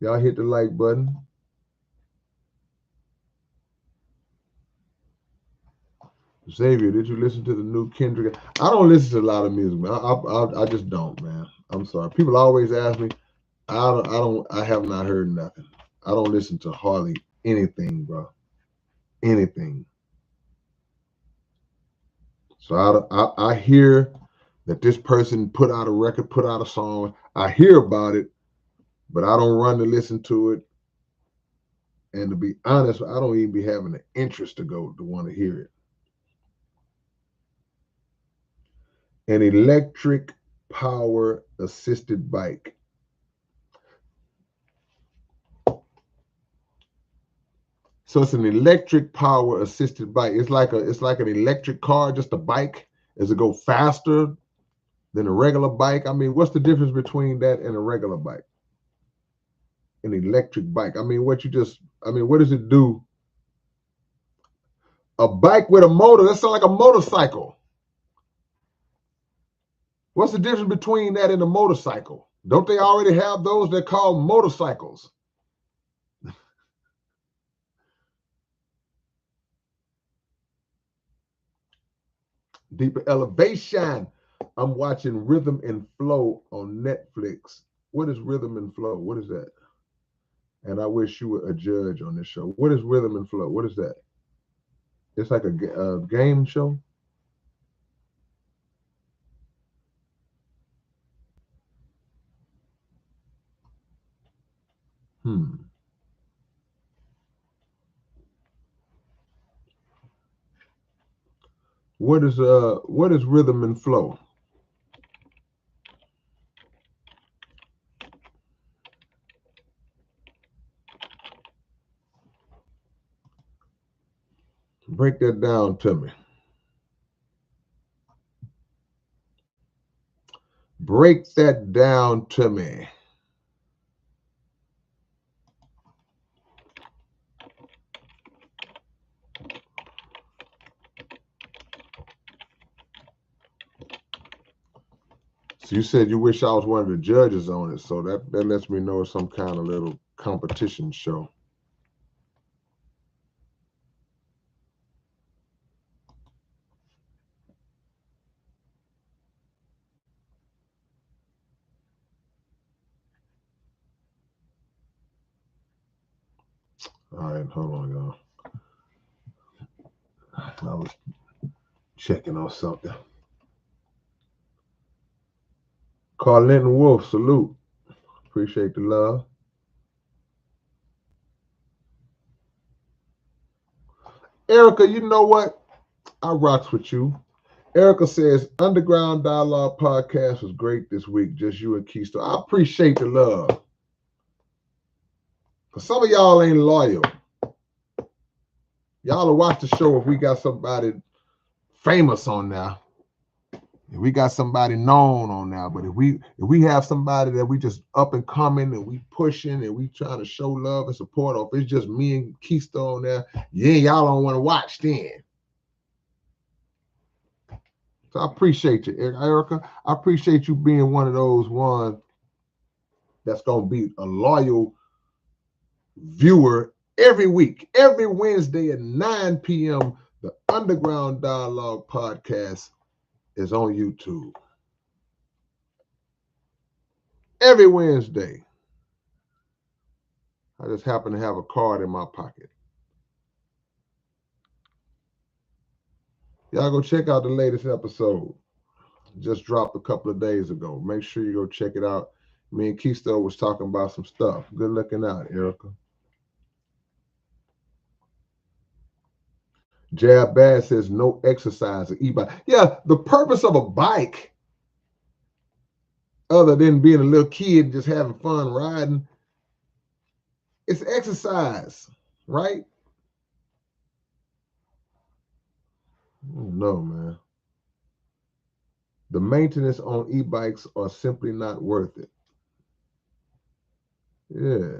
Y'all hit the like button. Xavier, did you listen to the new Kendrick? I don't listen to a lot of music, man. I just don't, man. I'm sorry. People always ask me. I have not heard nothing. I don't listen to hardly anything, bro. Anything. So I hear that this person put out a record, put out a song. I hear about it, but I don't run to listen to it. And to be honest, I don't even be having the interest to want to hear it. An electric power assisted bike. So it's an electric power assisted bike. It's like an electric car, just a bike. Does it go faster than a regular bike? I mean, what's the difference between that and a regular bike? An electric bike. I mean, what does it do? A bike with a motor, that sounds like a motorcycle. What's the difference between that and a motorcycle? Don't they already have those that call motorcycles? Deeper elevation. I'm watching Rhythm and Flow on Netflix. What is Rhythm and Flow? What is that? And I wish you were a judge on this show. What is Rhythm and Flow? What is that? It's like a game show. What is Rhythm and Flow? Break that down to me. Break that down to me. So you said you wish I was one of the judges on it, so that lets me know it's some kind of little competition show. All right, hold on, y'all. I was checking on something. Carlin Wolf, salute. Appreciate the love. Erica, you know what? I rocks with you. Erica says, Underground Dialogue podcast was great this week. Just you and Keister. I appreciate the love. Because some of y'all ain't loyal. Y'all will watch the show if we got somebody famous on there. If we got somebody known on there. But if we have somebody that we just up and coming and we pushing and we trying to show love and support, or if it's just me and Keister on there, y'all don't want to watch then. So I appreciate you, Erica. I appreciate you being one of those ones that's going to be a loyal viewer every week. Every Wednesday at 9 p.m., the Underground Dialogue podcast is on YouTube. Every Wednesday. I just happen to have a card in my pocket. Y'all go check out the latest episode. Just dropped a couple of days ago. Make sure you go check it out. Me and Keister was talking about some stuff. Good looking out, Erica. Jab Bad says no exercise or e-bike. Yeah, the purpose of a bike, other than being a little kid just having fun riding, it's exercise, right? No, man. The maintenance on e-bikes are simply not worth it. Yeah.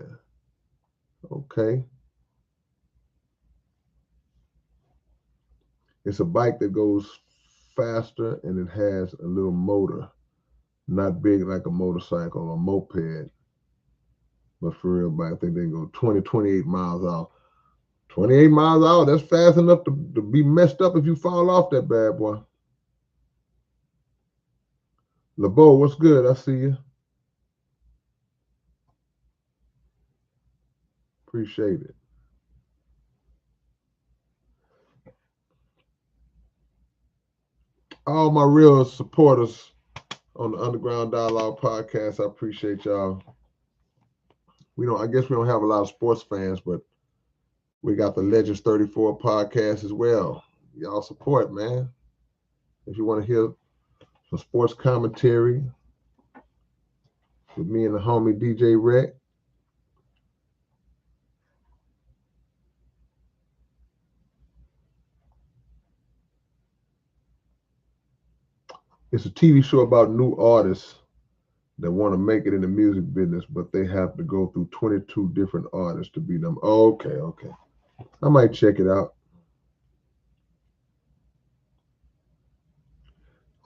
Okay. It's a bike that goes faster and it has a little motor, not big like a motorcycle or moped, but for real bike. I think they go 20, 28 miles out. 28 miles out, that's fast enough to be messed up if you fall off that bad boy. LeBeau, what's good? I see you. Appreciate it. All my real supporters on the Underground Dialogue podcast, I appreciate y'all. I guess we don't have a lot of sports fans, but we got the Legends 34 podcast as well. Y'all support, man. If you want to hear some sports commentary with me and the homie DJ Rec, it's a TV show about new artists that want to make it in the music business, but they have to go through 22 different artists to be them. Okay. I might check it out.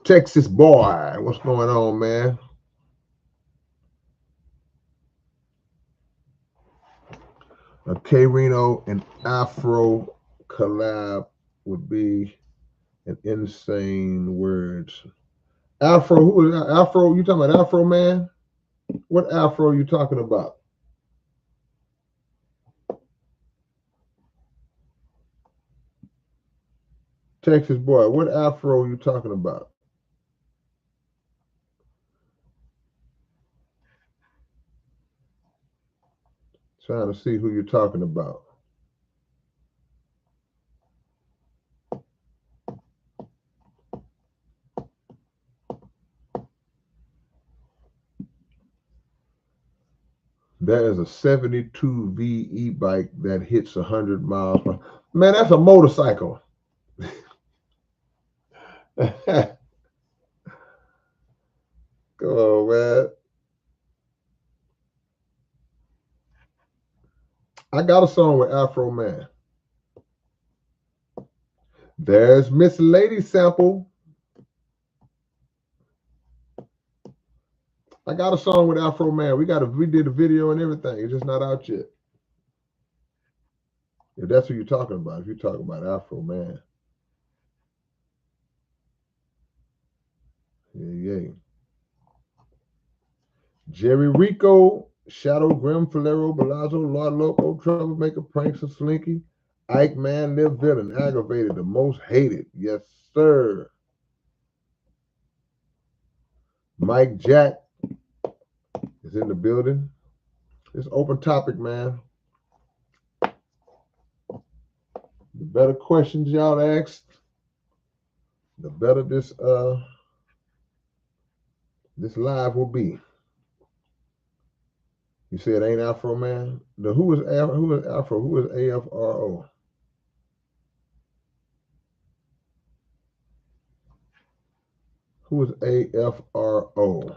Texas boy, what's going on, man? A K-Rino and Afro collab would be an insane words. Afro, who is Afro? You talking about Afro Man? What Afro are you talking about? Texas boy, what Afro are you talking about? Trying to see who you're talking about. That is a 72V e-bike that hits 100 miles per. Man, that's a motorcycle. Come on, man. I got a song with Afro Man. There's Miss Lady sample. I got a song with Afro Man. We did a video and everything. It's just not out yet. If that's who you're talking about, if you're talking about Afro Man. Yeah. Jerry Rico, Shadow Grim, Falero, Balazzo, Lord Loco, Troublemaker, Prankster, Slinky, Ike Man, Live Villain, Aggravated, the most hated. Yes, sir. Mike Jack is in the building. It's open topic, man. The better questions y'all ask, the better this live will be. You say it ain't Afro Man? Who is Afro? Who is AFRO? Who is AFRO?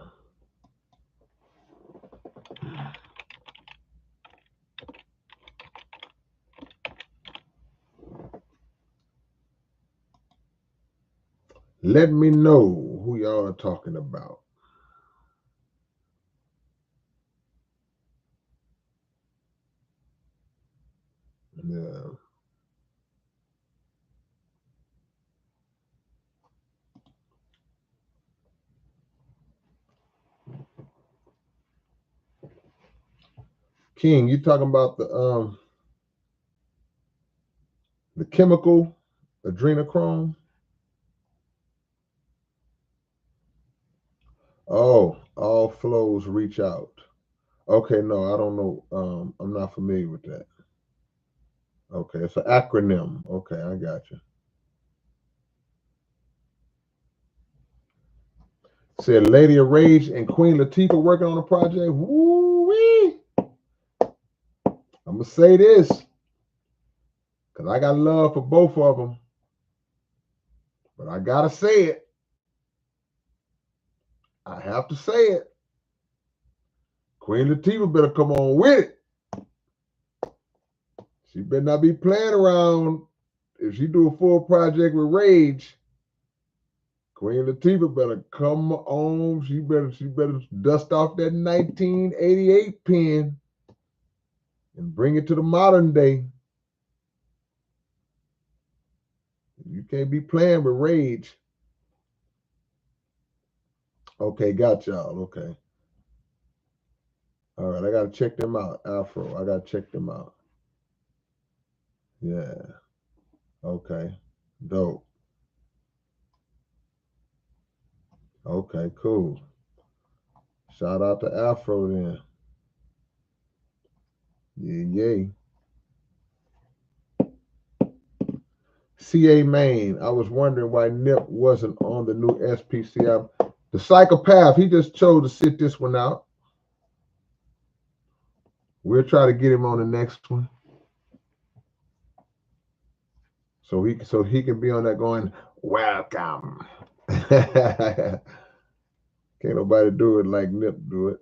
Let me know who y'all are talking about. Yeah. King, you talking about the chemical adrenochrome? Oh, all flows reach out. Okay, no, I don't know. I'm not familiar with that. Okay, it's an acronym. Okay, I got you. Said Lady of Rage and Queen Latifah working on a project. Woo-wee. I'm going to say this because I got love for both of them. But I got to say it. I have to say it. Queen Latifah better come on with it. She better not be playing around. If she do a full project with Rage, Queen Latifah better come on. She better dust off that 1988 pen and bring it to the modern day. You can't be playing with Rage. Okay, got y'all. Okay. All right, I gotta check them out. Afro, I gotta check them out. Yeah. Okay. Dope. Okay, cool. Shout out to Afro then. Yeah, yay. CA Main. I was wondering why Nip wasn't on the new SPCI. The psychopath, he just chose to sit this one out. We'll try to get him on the next one. So he can be on that going, welcome. Can't nobody do it like Nip do it.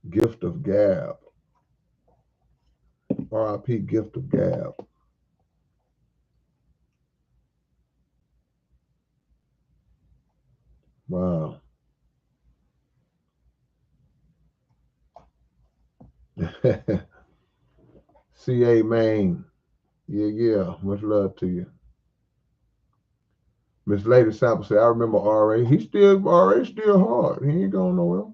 Gift of Gab. RIP Gift of Gab. Wow. CA Main. Yeah. Much love to you. Miss Lady Sample said, I remember RA. RA still hard. He ain't going nowhere.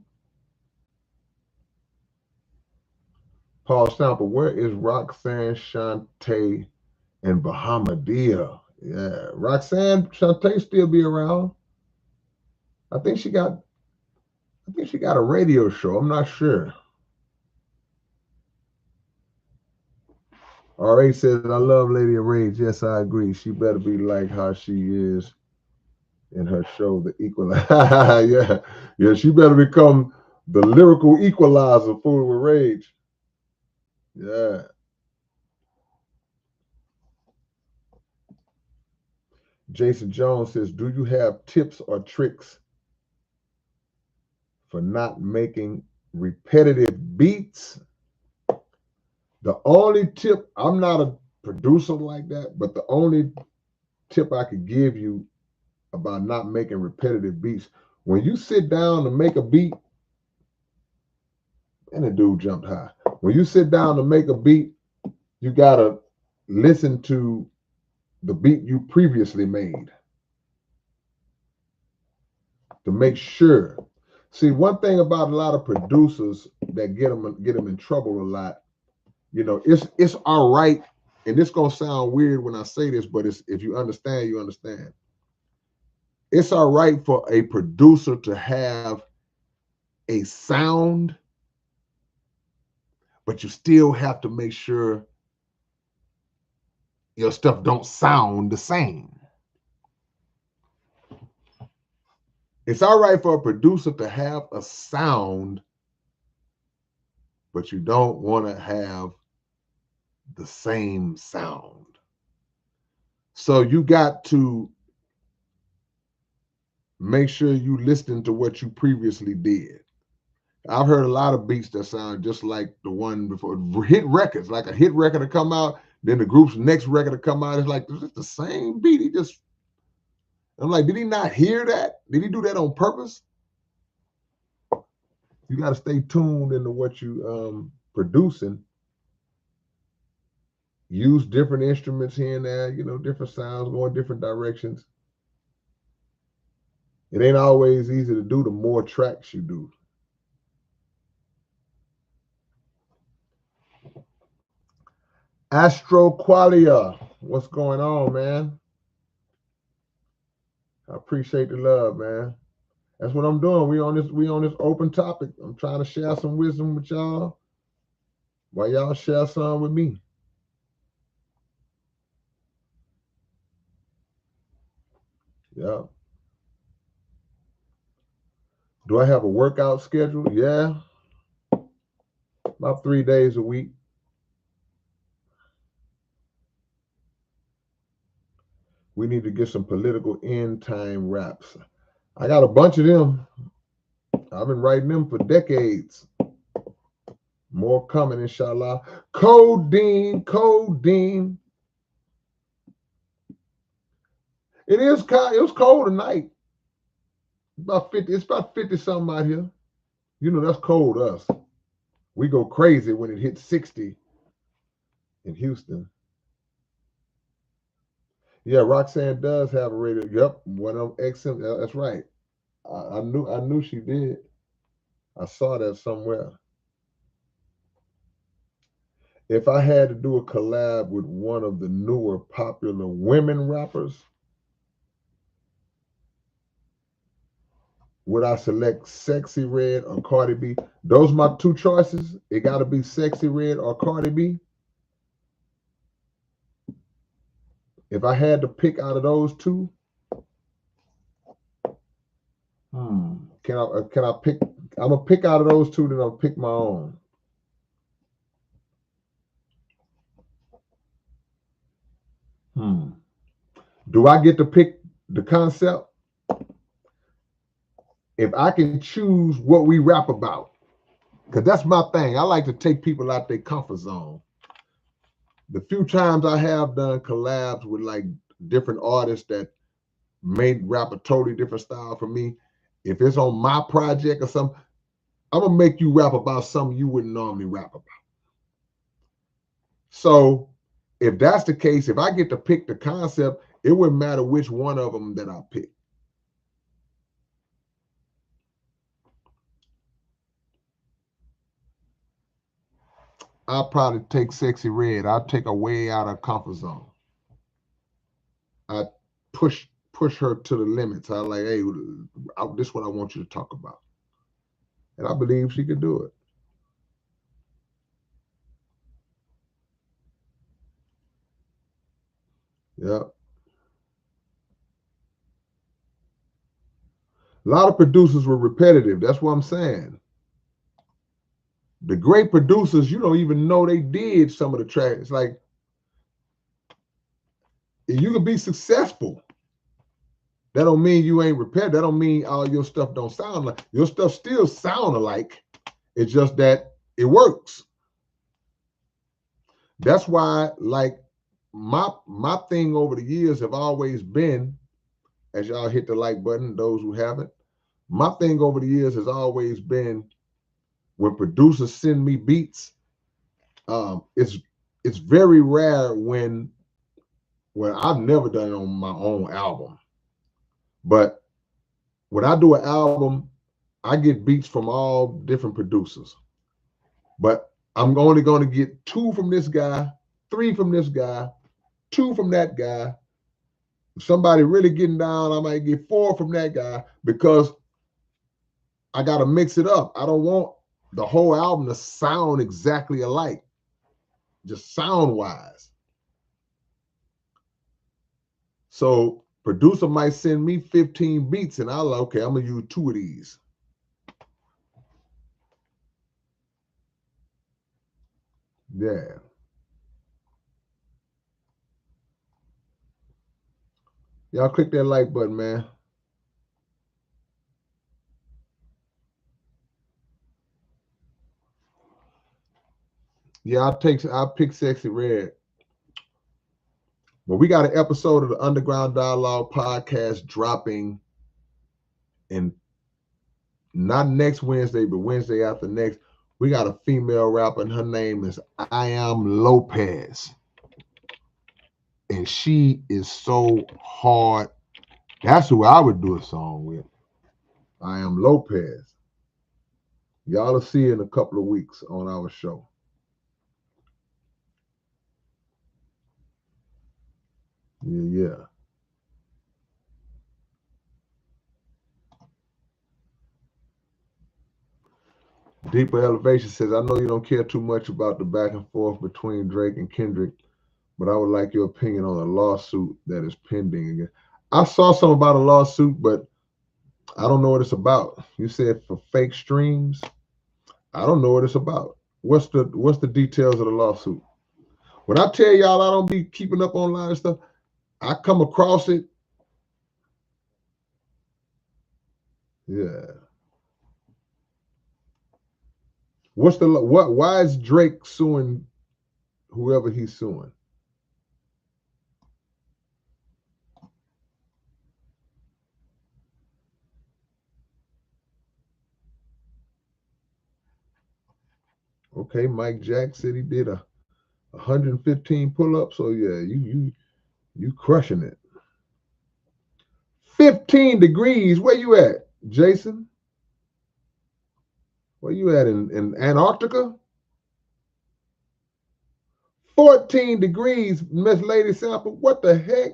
Paul Sample, where is Roxanne Shante and Bahamadia? Yeah. Roxanne Shante still be around. I think she got a radio show. I'm not sure. RA says, I love Lady of Rage. Yes, I agree. She better be like how she is in her show, The Equalizer. Yeah, she better become the lyrical equalizer, Fool with Rage. Yeah. Jason Jones says, do you have tips or tricks for not making repetitive beats? The only tip, I'm not a producer like that, but the only tip I could give you about not making repetitive beats, when you sit down to make a beat, and the dude jumped high. When you sit down to make a beat, you gotta listen to the beat you previously made to make sure. See, one thing about a lot of producers that get them in trouble a lot, it's all right, and it's gonna sound weird when I say this, but it's if you understand, you understand. It's all right for a producer to have a sound, but you still have to make sure your stuff don't sound the same. It's all right for a producer to have a sound, but you don't want to have the same sound. So you got to make sure you listen to what you previously did. I've heard a lot of beats that sound just like the one before. Hit records, like a hit record to come out, then the group's next record to come out. It's like, is this the same beat? I'm like, did he not hear that? Did he do that on purpose? You got to stay tuned into what you producing. Use different instruments here and there, different sounds, going different directions. It ain't always easy to do the more tracks you do. Astro Qualia, what's going on, man? I appreciate the love, man. That's what I'm doing. We on this open topic. I'm trying to share some wisdom with y'all while y'all share some with me. Yeah. Do I have a workout schedule? Yeah. About 3 days a week. We need to get some political end time raps. I got a bunch of them. I've been writing them for decades. More coming, inshallah. Codeine, codeine. It is cold. It was cold tonight. About 50. It's about 50 something out here. You know that's cold to us. We go crazy when it hits 60 in Houston. Yeah, Roxanne does have a radio. Yep, one of them XM. That's right. I knew she did. I saw that somewhere. If I had to do a collab with one of the newer popular women rappers, would I select Sexy Red or Cardi B? Those are my two choices. It got to be Sexy Red or Cardi B. If I had to pick out of those two, can I pick? I'm gonna pick out of those two, then I'll pick my own. Do I get to pick the concept? If I can choose what we rap about, because that's my thing. I like to take people out their comfort zone. The few times I have done collabs with like different artists that may rap a totally different style from me, if it's on my project or something, I'm gonna make you rap about something you wouldn't normally rap about. So if that's the case, if I get to pick the concept, it wouldn't matter which one of them that I pick. I'll probably take Sexy Red. I'll take her way out of comfort zone. I push her to the limits. I like, hey, this is what I want you to talk about, and I believe she could do it. Yeah, a lot of producers were repetitive. That's what I'm saying. The great producers, you don't even know they did some of the tracks. Like you could be successful. That don't mean you ain't repetitive. That don't mean all your stuff don't sound like your stuff still sound alike. It's just that it works. That's why, like my thing over the years have always been, as y'all hit the like button, those who haven't, my thing over the years has always been when producers send me beats, it's very rare when I've never done it on my own album. But when I do an album, I get beats from all different producers. But I'm only going to get 2 from this guy, 3 from this guy, 2 from that guy. If somebody really getting down, I might get 4 from that guy because I got to mix it up. I don't want the whole album to sound exactly alike, just sound wise. So producer might send me 15 beats and I'll okay, I'm gonna use 2 of these. Yeah. Y'all click that like button, man. Yeah, I'll pick Sexy Red. But we got an episode of the Underground Dialogue podcast dropping in not next Wednesday, but Wednesday after next. We got a female rapper, and her name is I Am Lopez. And she is so hard. That's who I would do a song with. I Am Lopez. Y'all will see in a couple of weeks on our show. Yeah, yeah. Deeper Elevation says, I know you don't care too much about the back and forth between Drake and Kendrick, but I would like your opinion on a lawsuit that is pending again. I saw something about a lawsuit, but I don't know what it's about. You said for fake streams. I don't know what it's about. What's the details of the lawsuit? When I tell y'all I don't be keeping up online and stuff, I come across it. Yeah. Why is Drake suing whoever he's suing? Okay, Mike Jack said he did a 115 pull-ups. So yeah, you crushing it. 15 degrees. Where you at, Jason? Where you at in Antarctica? 14 degrees, Miss Lady Sample. What the heck?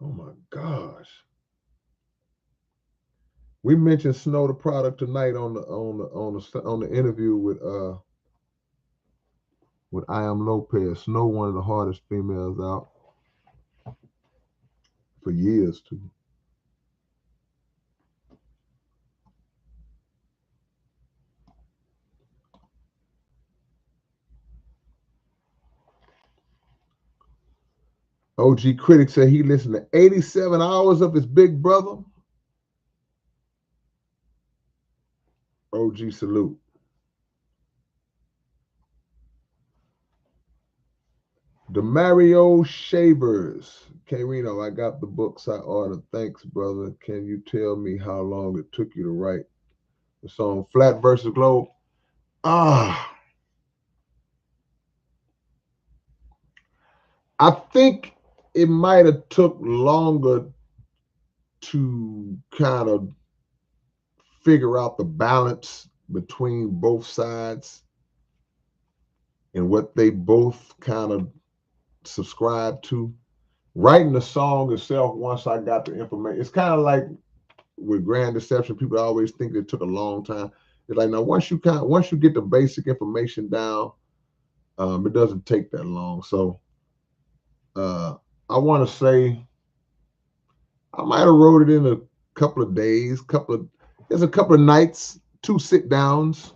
Oh my gosh. We mentioned Snow the product tonight on the interview with I Am Lopez. Snow, one of the hardest females out for years too. OG Critic said he listened to 87 hours of his big brother. OG salute. Demario Shavers. K-Rino, I got the books I ordered. Thanks, brother. Can you tell me how long it took you to write the song Flat versus Globe? I think it might have took longer to kind of figure out the balance between both sides and what they both kind of subscribe to. Writing the song itself, once I got the information, it's kind of like with Grand Deception. People always think it took a long time. It's like, now once you get the basic information down, it doesn't take that long. So I want to say I might have wrote it in a couple of days, there's a couple of nights, 2 sit downs,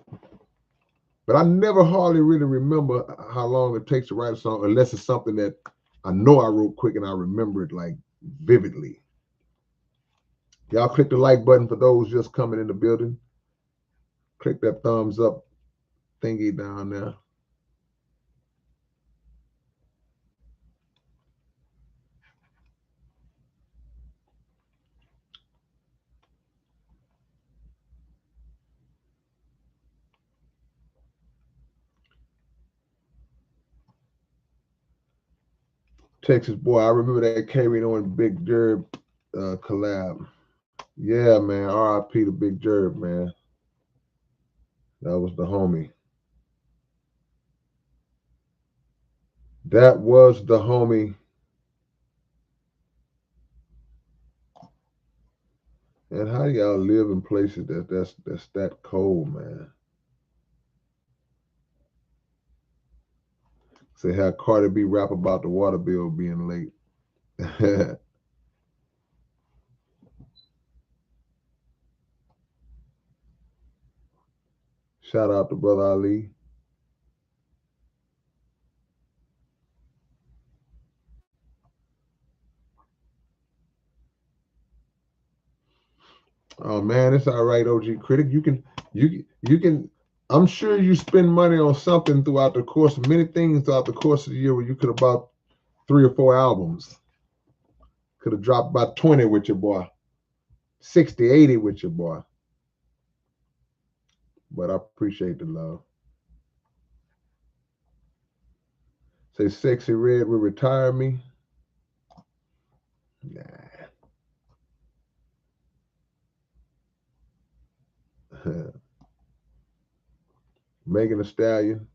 but I never hardly really remember how long it takes to write a song unless it's something that I know I wrote quick and I remember it like vividly. Y'all click the like button for those just coming in the building. Click that thumbs up thingy down there. Texas boy, I remember that K-Rino and Big Jerb collab. Yeah, man. R.I.P. to Big Jerb, man. That was the homie. That was the homie. And how do y'all live in places that's that cold, man? Say how Cardi B rap about the water bill being late. Shout out to Brother Ali. Oh man, it's all right, OG Critic. You can I'm sure you spend money on something throughout the course of many things throughout the course of the year where you could have bought 3 or 4 albums. Could have dropped about 20 with your boy. 60, 80 with your boy. But I appreciate the love. Say Sexy Red will retire me. Nah. Megan Thee Stallion.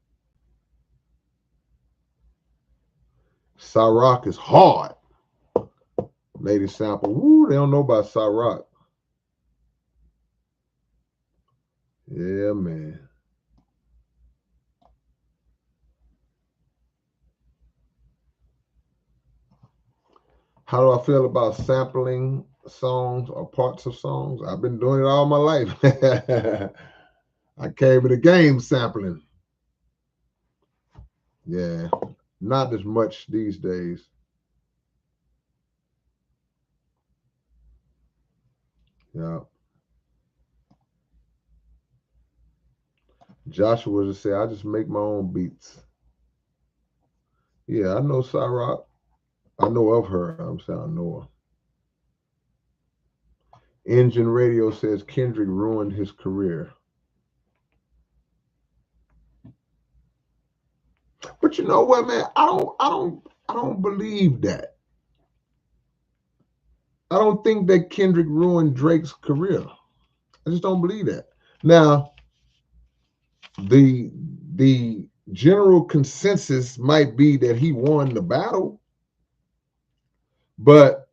Cyrock is hard. Lady Sample. Woo, they don't know about Cyrock. Yeah, man. How do I feel about sampling songs or parts of songs? I've been doing it all my life. I came in the game sampling. Yeah, not as much these days. Yeah. Joshua just said, I just make my own beats. Yeah, I know Cyrock. I know of her. I'm saying I know her. Engine Radio says Kendrick ruined his career. But you know what, man? I don't believe that. I don't think that Kendrick ruined Drake's career. I just don't believe that. Now, the the general consensus might be that he won the battle, but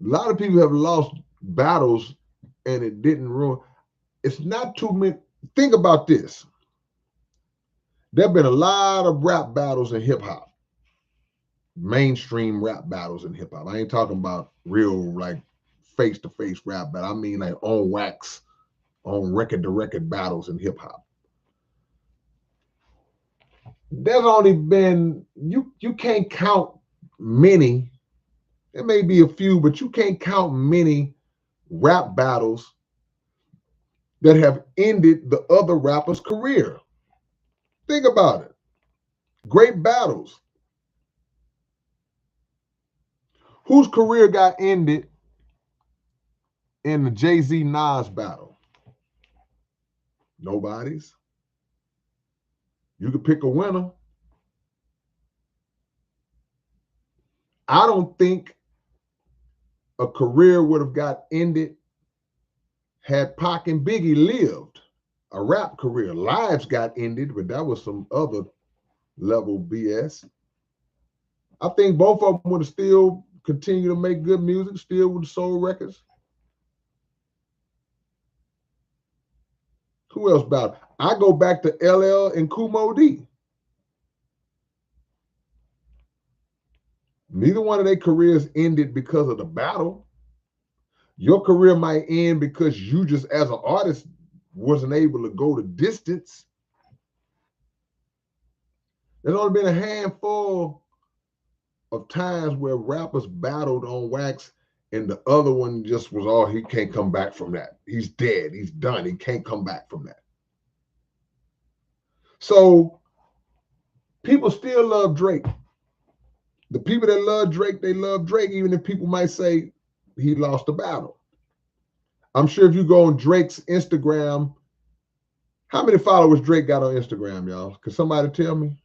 a lot of people have lost battles and it didn't ruin. It's not too many. Think about this. There have been a lot of rap battles in hip hop, mainstream rap battles in hip hop. I ain't talking about real like face to face rap battle. I mean like on wax, on record to record battles in hip hop. There's only been you can't count many. There may be a few, but you can't count many rap battles that have ended the other rapper's career. Think about it. Great battles. Whose career got ended in the Jay-Z Nas battle? Nobody's. You could pick a winner. I don't think a career would have got ended had Pac and Biggie lived. A rap career. Lives got ended, but that was some other level BS. I think both of them would have still continued to make good music, still would have sold records. Who else battled? I go back to LL and Kumo D. Neither one of their careers ended because of the battle. Your career might end because you just as an artist wasn't able to go the distance. There's only been a handful of times where rappers battled on wax and the other one just was, oh, he can't come back from that. He's dead. He's done. He can't come back from that. So people still love Drake. The people that love Drake, they love Drake, even if people might say he lost the battle. I'm sure if you go on Drake's Instagram, how many followers Drake got on Instagram, y'all? Could somebody tell me?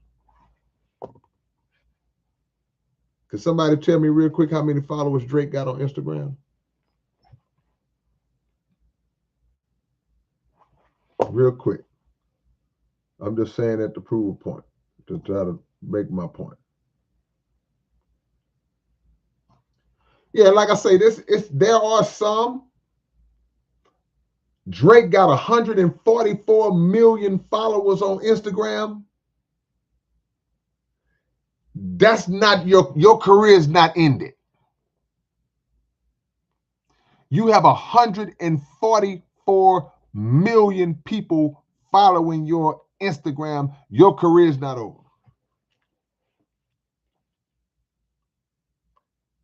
Could somebody tell me real quick how many followers Drake got on Instagram? Real quick. I'm just saying that to prove a point, to try to make my point. Yeah, like I say, there are some. Drake got 144 million followers on Instagram. That's not your career is not ended. You have 144 million people following your Instagram. Your career is not over.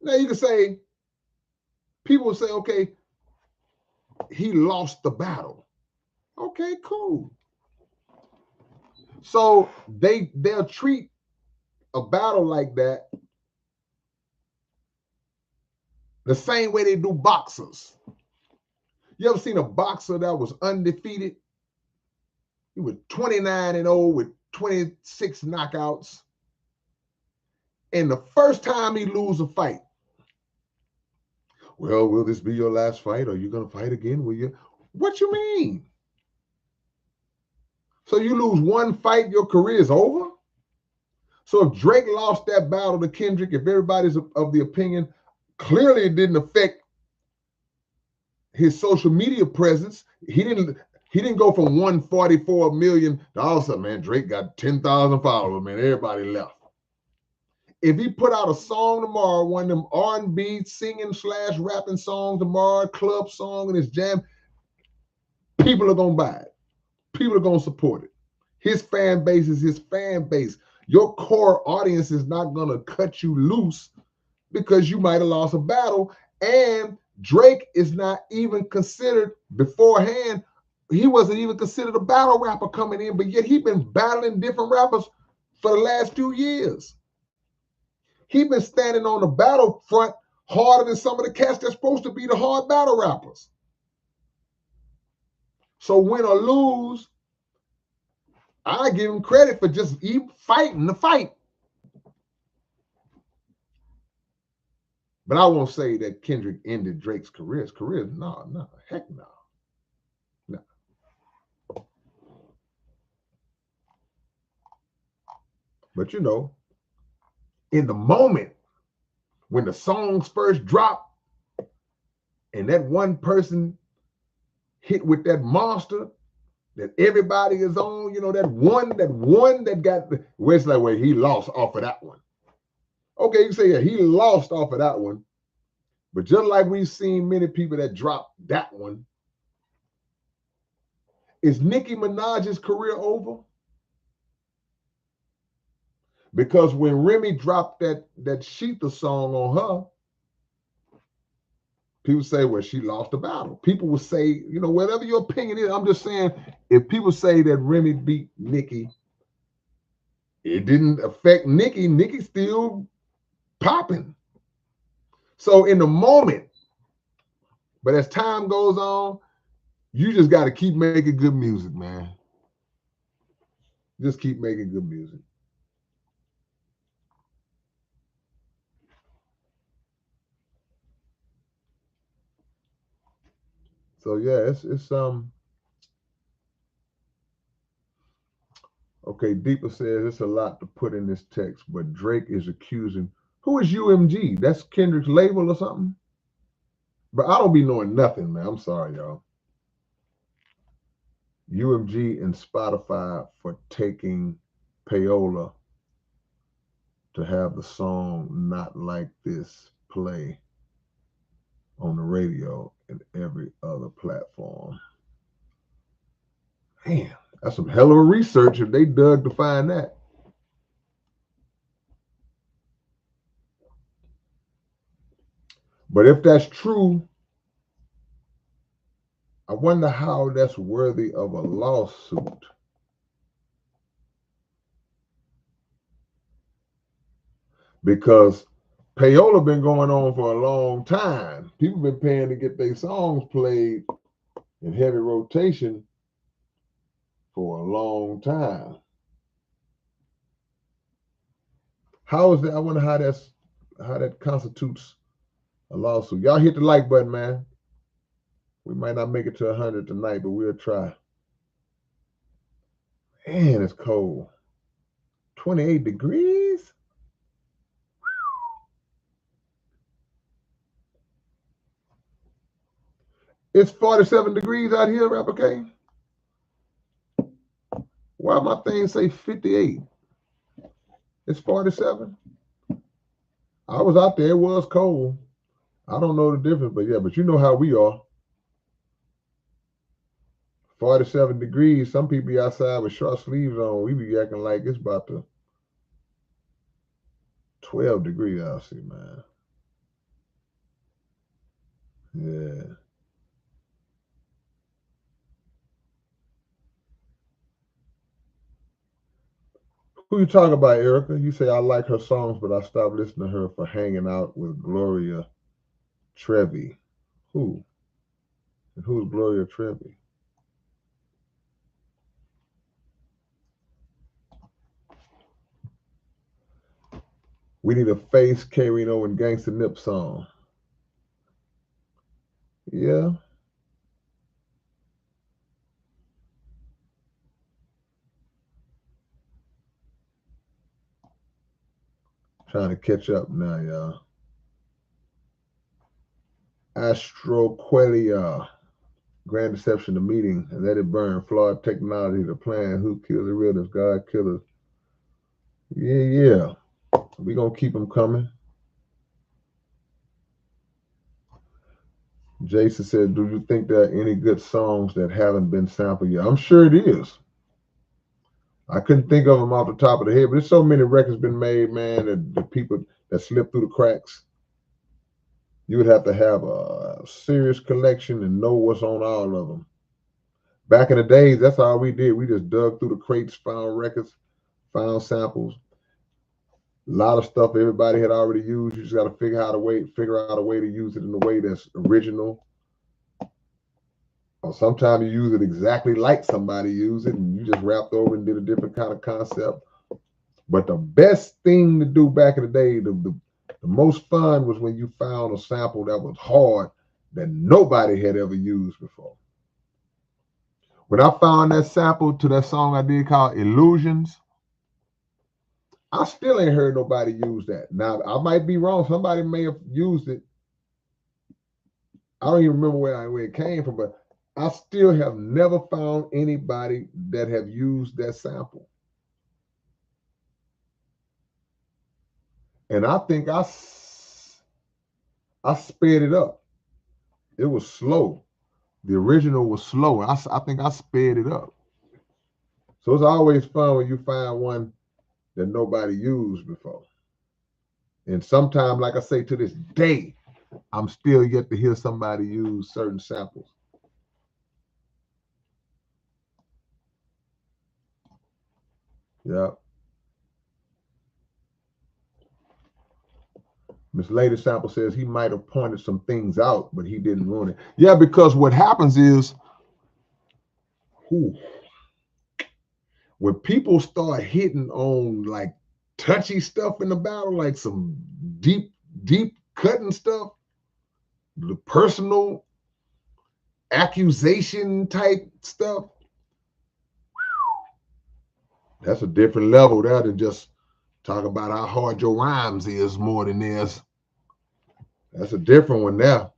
Now you can say, people will say, okay, he lost the battle. Okay, cool. So they'll treat a battle like that the same way they do boxers. You ever seen a boxer that was undefeated? He was 29-0 with 26 knockouts. And the first time he lose a fight, well, will this be your last fight? Are you going to fight again? Will you? What you mean? So you lose one fight, your career is over? So if Drake lost that battle to Kendrick, if everybody's of the opinion, clearly it didn't affect his social media presence, he didn't go from 144 million to all of a sudden, man, Drake got 10,000 followers, man, everybody left. If he put out a song tomorrow, one of them R&B singing / rapping songs tomorrow, club song and his jam, people are gonna buy it. People are gonna support it. His fan base is his fan base. Your core audience is not gonna cut you loose because you might have lost a battle. And Drake is not even considered beforehand. He wasn't even considered a battle rapper coming in, but yet he's been battling different rappers for the last few years. He's been standing on the battlefront harder than some of the cats that's supposed to be the hard battle rappers. So win or lose, I give him credit for just fighting the fight. But I won't say that Kendrick ended Drake's career. His career, no, heck no. No. But you know, in the moment when the songs first dropped and that one person hit with that monster that everybody is on, you know, that one that got where it's like, well, he lost off of that one. Okay, you say, yeah, he lost off of that one. But just like we've seen many people that dropped that one, is Nicki Minaj's career over? Because when Remy dropped that Sheetha song on her, people say, well, she lost the battle. People will say, you know, whatever your opinion is, I'm just saying, if people say that Remy beat Nicki, it didn't affect Nicki. Nicki's still popping. So in the moment, but as time goes on, you just got to keep making good music, man. Just keep making good music. So yeah, it's okay. Deepa says it's a lot to put in this text, but Drake is accusing. Who is UMG? That's Kendrick's label or something? But I don't be knowing nothing, man. I'm sorry, y'all. UMG and Spotify for taking payola to have the song Not Like This play on the radio and every other platform. Man, that's some hell of a research if they dug to find that. But if that's true, I wonder how that's worthy of a lawsuit. Because payola been going on for a long time. People been paying to get their songs played in heavy rotation for a long time. How is that? I wonder how that constitutes a lawsuit. Y'all hit the like button, man. We might not make it to 100 tonight, but we'll try. Man, it's cold. 28 degrees? It's 47 degrees out here, Rapper K. Why my thing say 58? It's 47. I was out there. It was cold. I don't know the difference, but yeah, but you know how we are. 47 degrees. Some people be outside with short sleeves on. We be acting like it's about to 12 degrees out, see, man. Yeah. Who you talking about, Erica? You say I like her songs, but I stopped listening to her for hanging out with Gloria Trevi. Who? And who's Gloria Trevi? We need a Face, K-Rino, and Gangsta Nip song. Yeah. Trying to catch up now, y'all. Astroquelia, Grand Deception, the meeting, and let it burn. Flawed technology, the plan. Who killed the realness? God killers. Yeah. We gonna keep them coming. Jason said, "Do you think there are any good songs that haven't been sampled yet?" I'm sure it is. I couldn't think of them off the top of the head, but there's so many records been made, man, that the people that slip through the cracks. You would have to have a serious collection and know what's on all of them. Back in the days, that's all we did. We just dug through the crates, found records, found samples. A lot of stuff everybody had already used. You just got to figure out a way to use it in a way that's original. Or sometimes you use it exactly like somebody used it, and you just wrapped over and did a different kind of concept. But the best thing to do back in the day, the most fun was when you found a sample that was hard that nobody had ever used before. When I found that sample to that song I did called Illusions, I still ain't heard nobody use that. Now, I might be wrong. Somebody may have used it. I don't even remember where it came from, but I still have never found anybody that have used that sample. And I think I sped it up. It was slow. The original was slow. I think I sped it up. So it's always fun when you find one that nobody used before. And sometimes, like I say, to this day, I'm still yet to hear somebody use certain samples. Yeah. Miss Lady Sample says he might have pointed some things out, but he didn't ruin it. Yeah, because what happens is, when people start hitting on like touchy stuff in the battle, like some deep cutting stuff, the personal accusation type stuff, that's a different level there than just talk about how hard your rhymes is more than this. That's a different one there.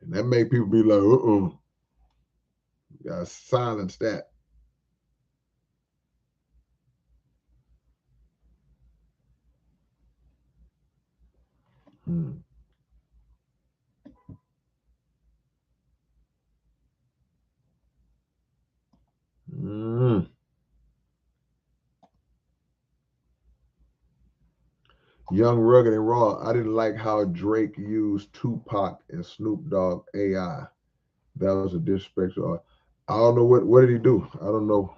And that make people be like, you gotta silence that. Hmm. Mm. Young, Rugged, and Raw. I didn't like how Drake used Tupac and Snoop Dogg AI. That was a disrespectful. I don't know what did he do. I don't know.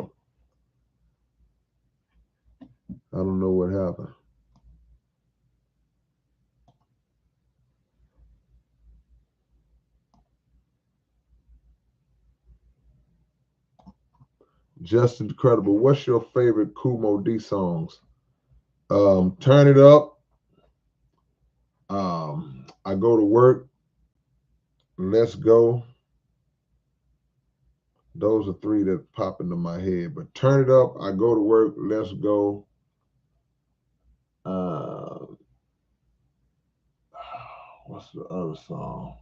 I don't know what happened. Just incredible. What's your favorite Kumo D songs? Turn It Up. I Go to Work. Let's Go. Those are three that pop into my head. But Turn It Up, I Go to Work, Let's Go. What's the other song?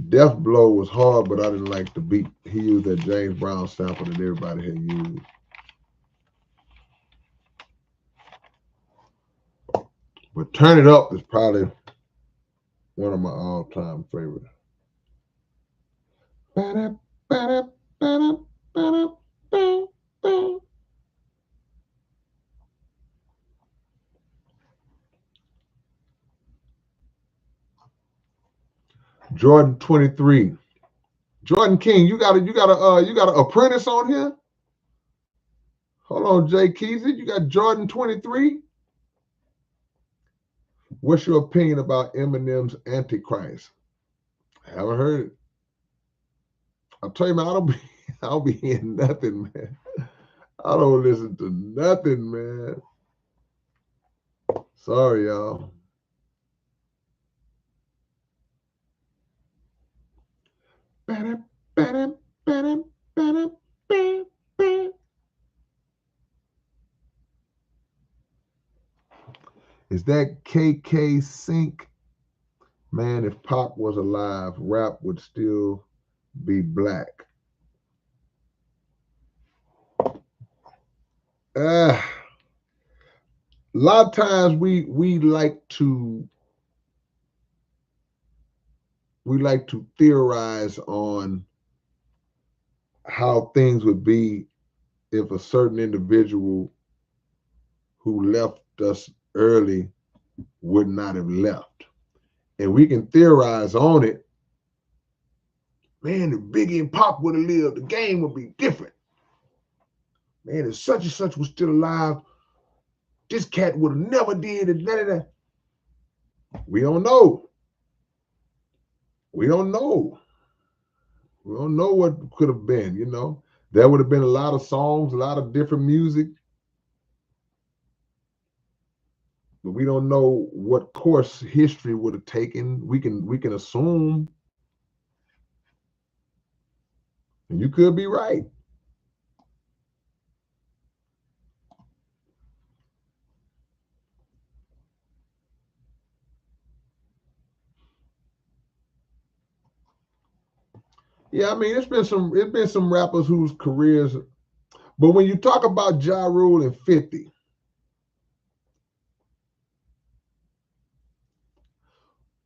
Death Blow was hard, but I didn't like the beat. He used that James Brown sample that everybody had used. But Turn It Up is probably one of my all-time favorites. Jordan 23. Jordan King, you got a apprentice on here? Hold on, Jay Keezy. You got Jordan 23? What's your opinion about Eminem's Antichrist? I haven't heard it. I'll tell you, man, I don't be hearing nothing, man. I don't listen to nothing, man. Sorry, y'all. Is that KK Sync? Man, if Pac was alive, rap would still be black. A lot of times we like to theorize on how things would be if a certain individual who left us early would not have left. And we can theorize on it. Man, if Biggie and Pop would have lived, the game would be different. Man, if such and such was still alive, this cat would have never did it. Da, da, da. We don't know. We don't know. We don't know what could have been, you know. There would have been a lot of songs, a lot of different music, but we don't know what course history would have taken. We can assume, and you could be right. Yeah, I mean, it's been some rappers whose careers, but when you talk about Ja Rule and 50,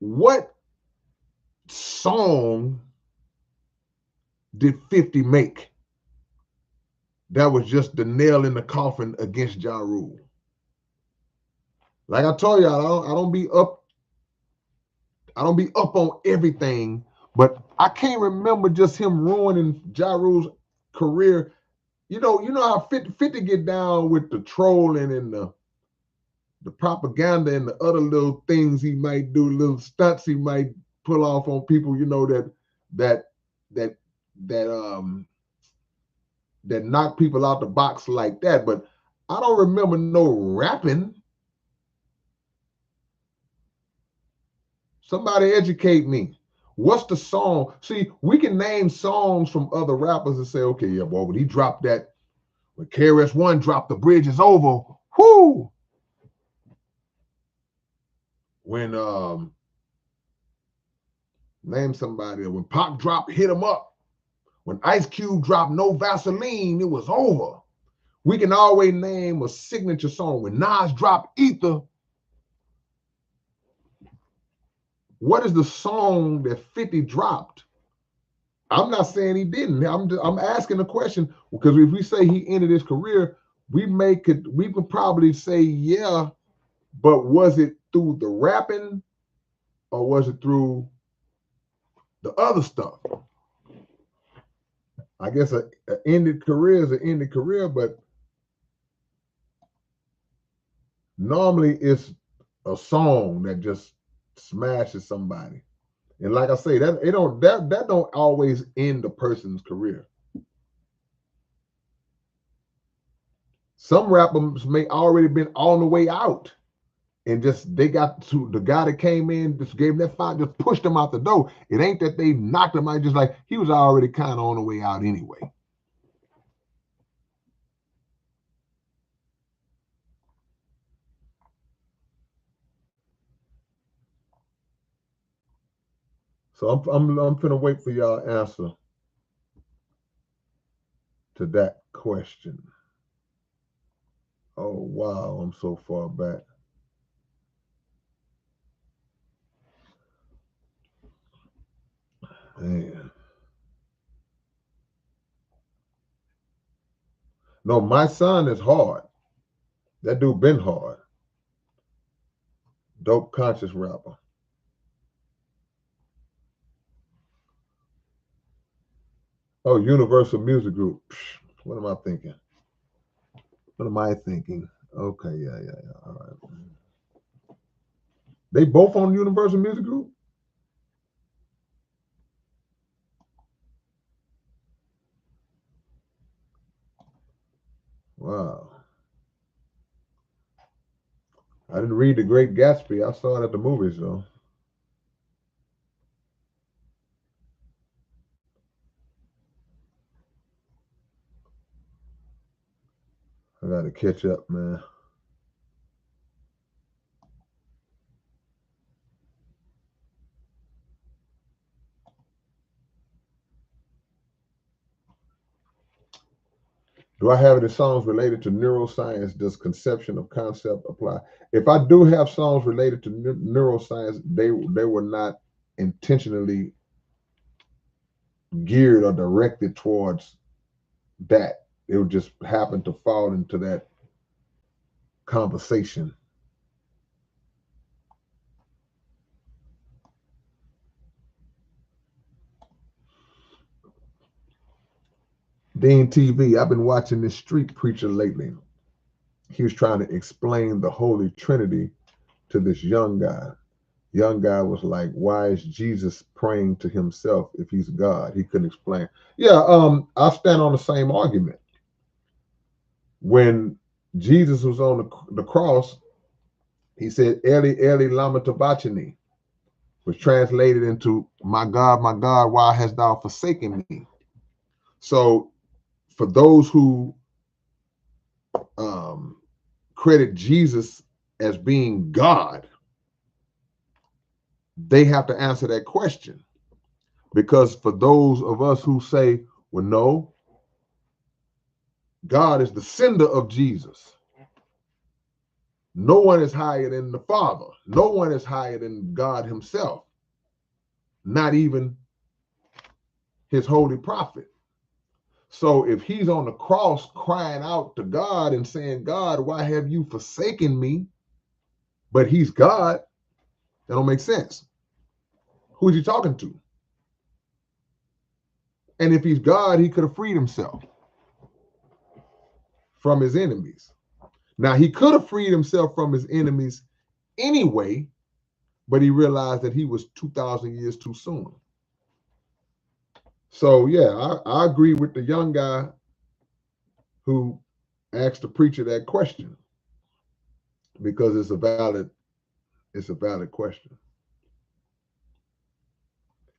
what song did 50 make that was just the nail in the coffin against Ja Rule? Like I told y'all, I don't be up on everything, but I can't remember just him ruining Ja Rule's career. You know how 50 get down with the trolling and the propaganda and the other little things he might do, little stunts he might pull off on people, that that that that knock people out the box like that. But I don't remember no rapping. Somebody educate me. What's the song? See, we can name songs from other rappers and say, okay, yeah, boy, when he dropped that, when KRS-One dropped The Bridge Is Over, whoo! When name somebody, when Pac dropped Hit 'Em Up, when Ice Cube dropped No Vaseline, it was over. We can always name a signature song. When Nas dropped Ether, what is the song that 50 dropped? I'm not saying he didn't. I'm asking the question because if we say he ended his career, we could probably say yeah, but was it through the rapping or was it through the other stuff? I guess a ended career is an ended career, but normally it's a song that just smashes somebody. And like I say, that don't always end a person's career. Some rappers may already been on the way out, and just they got to the guy that came in, just gave him that fight, just pushed him out the door. It ain't that they knocked him out, just like he was already kind of on the way out anyway. So I'm finna wait for y'all answer to that question. Oh wow, I'm so far back. Man. No, my son is hard. That dude been hard. Dope conscious rapper. Oh, Universal Music Group. Psh, what am I thinking? What am I thinking? Okay, yeah. All right. They both on Universal Music Group? Wow. I didn't read The Great Gatsby. I saw it at the movies though. I gotta catch up, man. Do I have any songs related to neuroscience? Does conception of concept apply? If I do have songs related to neuroscience, they were not intentionally geared or directed towards that. It would just happen to fall into that conversation. Dean TV, I've been watching this street preacher lately. He was trying to explain the Holy Trinity to this young guy. Young guy was like, why is Jesus praying to himself if he's God? He couldn't explain. Yeah, I stand on the same argument. When Jesus was on the cross, he said, Eli, Eli, lama tabachthani, which translated into, my God, why hast thou forsaken me? So for those who um, credit Jesus as being God, they have to answer that question. Because for those of us who say, well, no, God is the sender of Jesus. No one is higher than the Father. No one is higher than God himself, not even his holy prophet. So if he's on the cross crying out to God and saying, God, why have you forsaken me? But he's God, that don't make sense. Who is he talking to? And if he's God, he could have freed himself from his enemies. Now, he could have freed himself from his enemies anyway, but he realized that he was 2,000 years too soon. So, yeah, I agree with the young guy who asked the preacher that question because it's a valid question.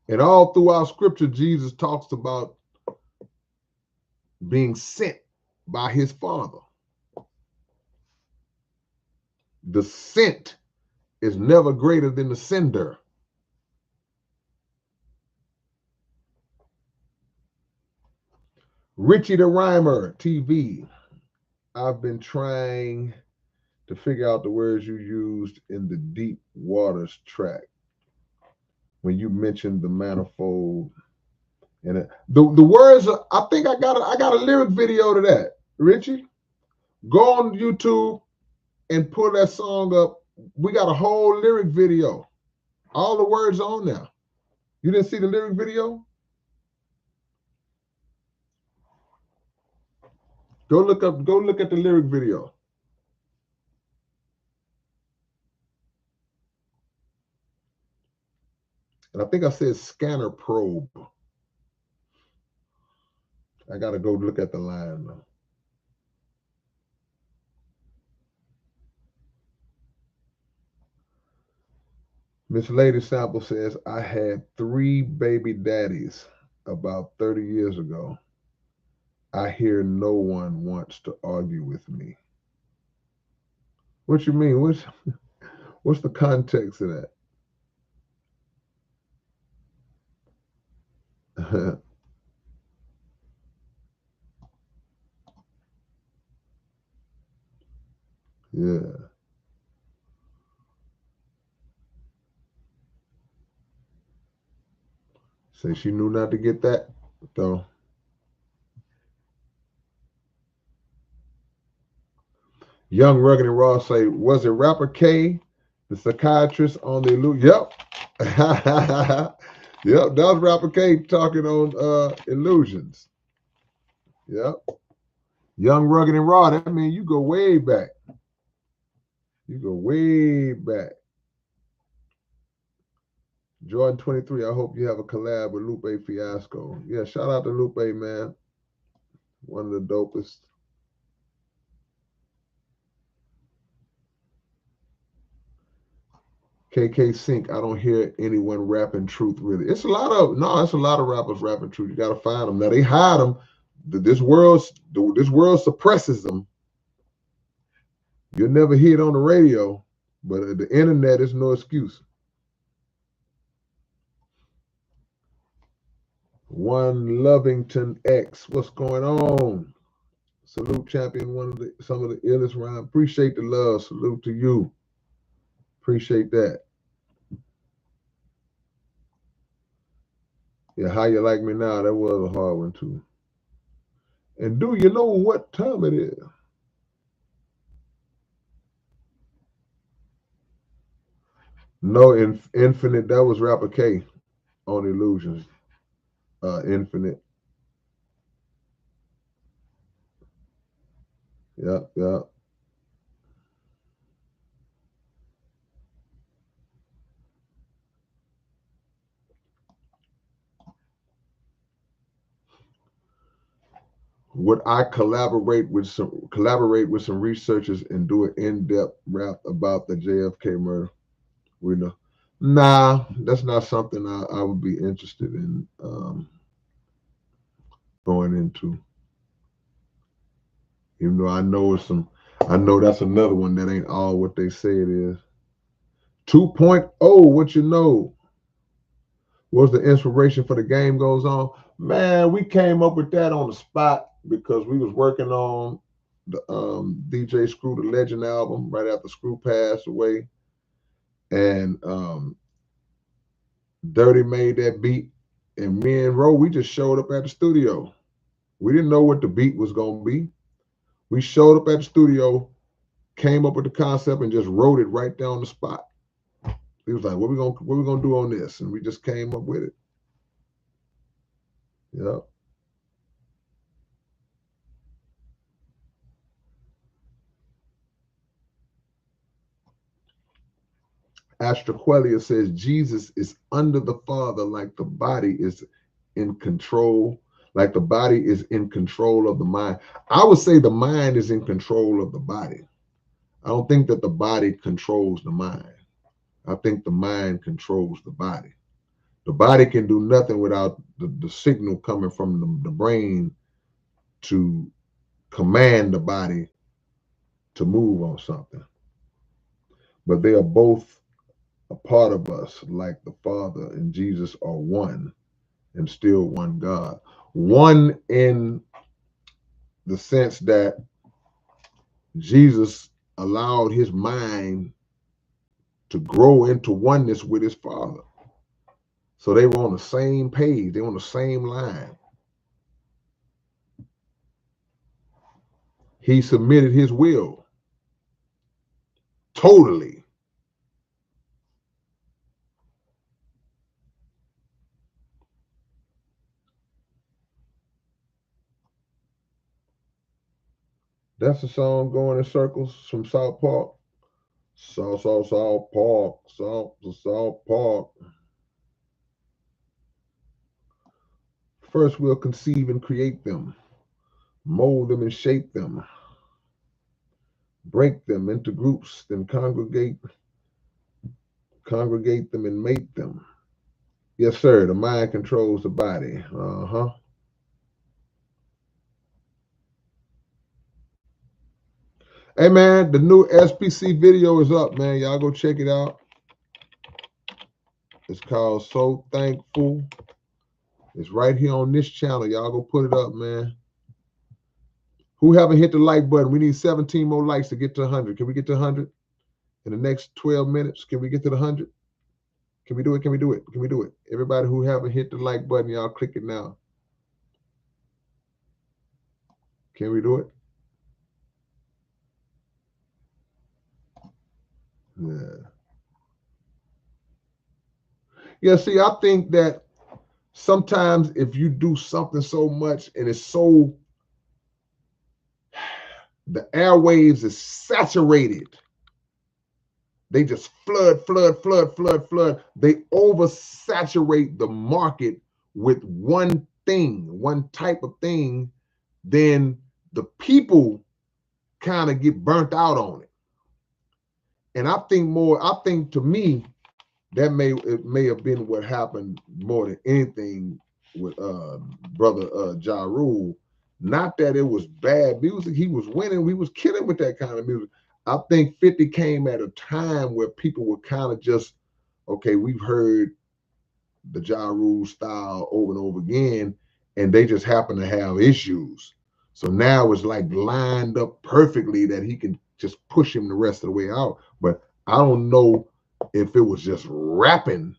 And all throughout scripture, Jesus talks about being sent by his Father. The sent is never greater than the sender. Richie the Rhymer TV. I've been trying to figure out the words you used in the Deep Waters track when you mentioned the manifold. And the words, I think I got a lyric video to that. Richie, go on YouTube and pull that song up. We got a whole lyric video. All the words on there. You didn't see the lyric video? Go look at the lyric video. And I think I said scanner probe. I gotta go look at the line now. Miss Lady Sample says, I had 3 baby daddies about 30 years ago. I hear no one wants to argue with me. What you mean? What's the context of that? Yeah. Say she knew not to get that, though. Young, Rugged, and Raw say, was it rapper K, the psychiatrist on the illusion? Yep. Yep, that was rapper K talking on illusions. Yep. Young, Rugged, and Raw. That means you go way back. You go way back. Jordan 23, I hope you have a collab with Lupe Fiasco. Yeah, shout out to Lupe, man. One of the dopest. KK Sync, I don't hear anyone rapping truth really. It's a lot of rappers rapping truth. You gotta find them. Now they hide them. This world suppresses them. You'll never hear it on the radio, but the internet is no excuse. One Lovington X, what's going on? Salute champion, some of the illest rhyme. Appreciate the love. Salute to you. Appreciate that. Yeah, how you like me now? That was a hard one too. And do you know what time it is? No, Infinite. That was Rapper K on Illusions. Infinite. Yep, yep. Would I collaborate with some researchers and do an in-depth rap about the JFK murder? We know. Nah, that's not something I would be interested in going into. Even though I know that's another one that ain't all what they say it is. 2.0, what you know? Was the inspiration for the game goes on? Man, we came up with that on the spot because we was working on the DJ Screw the Legend album right after Screw passed away, and Dirty made that beat, and me and Ro, we just showed up at the studio. We didn't know what the beat was gonna be. We showed up at the studio, came up with the concept, and just wrote it right there on the spot. He was like, what we gonna do on this?" And we just came up with it. Yep. Astroquelia says Jesus is under the Father, like the body is in control, like the body is in control of the mind. I would say the mind is in control of the body. I don't think that the body controls the mind. I think the mind controls the body. The body can do nothing without the signal coming from the brain to command the body to move on something. But they are both a part of us, like the Father and Jesus are one and still one God. One in the sense that Jesus allowed his mind to grow into oneness with his Father. So they were on the same page, they were on the same line. He submitted his will totally. That's a song going in circles from South Park. South Park, South Park. First, we'll conceive and create them, mold them and shape them, break them into groups, then congregate them and mate them. Yes, sir. The mind controls the body. Uh-huh. Hey man, the new SPC video is up, man. Y'all go check it out. It's called So Thankful. It's right here on this channel. Y'all go put it up, man. Who haven't hit the like button? We need 17 more likes to get to 100. Can we get to 100 in the next 12 minutes? Can we get to the 100? Can we do it? Can we do it? Can we do it? Everybody who haven't hit the like button, y'all click it now. Can we do it? Yeah. Yeah, see, I think that sometimes if you do something so much and it's so, the airwaves is saturated. They just flood. They oversaturate the market with one thing, one type of thing. Then the people kind of get burnt out on it. And I think to me, it may have been what happened more than anything with brother Ja Rule. Not that it was bad music. He was winning. We was killing with that kind of music. I think 50 came at a time where people were kind of just, okay, we've heard the Ja Rule style over and over again, and they just happen to have issues. So now it's like lined up perfectly that he can just push him the rest of the way out. But I don't know if it was just rapping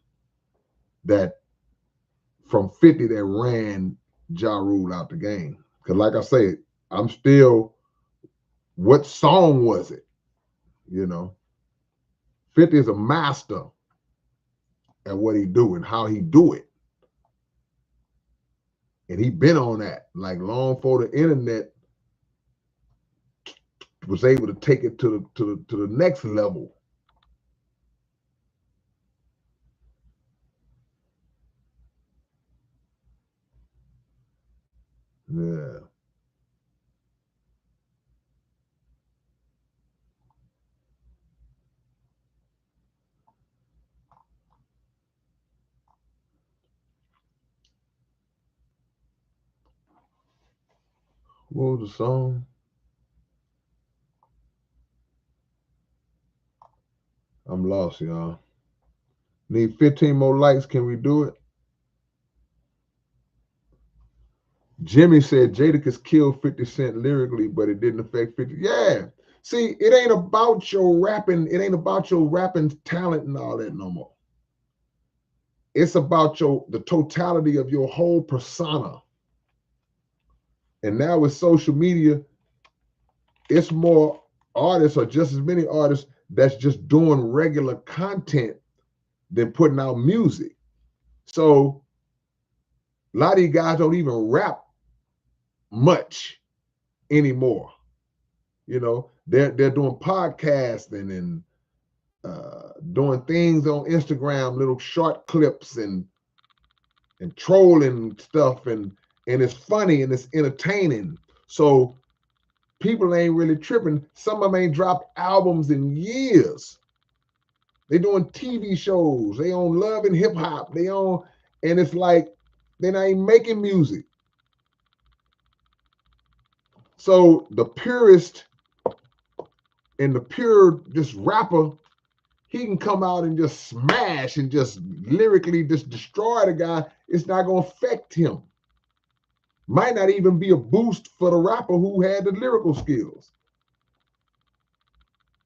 that from 50 that ran Ja Rule out the game. Because like I say, I'm still, what song was it? You know, 50 is a master at what he do and how he do it. And he been on that like long before the internet was able to take it to the next level. Yeah. What was the song? I'm lost, y'all. Need 15 more likes. Can we do it? Jimmy said Jadakiss killed 50 Cent lyrically, but it didn't affect 50. Yeah. See, it ain't about your rapping. It ain't about your rapping talent and all that no more. It's about the totality of your whole persona. And now with social media, it's more artists or just as many artists that's just doing regular content than putting out music. So a lot of these guys don't even rap much anymore. You know, they're doing podcasting and doing things on Instagram, little short clips and trolling stuff, and it's funny and it's entertaining. So people ain't really tripping. Some of them ain't dropped albums in years. They doing TV shows. They on Love and Hip Hop. They on, and it's like they're not even making music. So the purist and the pure just rapper, he can come out and just smash and just lyrically just destroy the guy. It's not going to affect him. Might not even be a boost for the rapper who had the lyrical skills.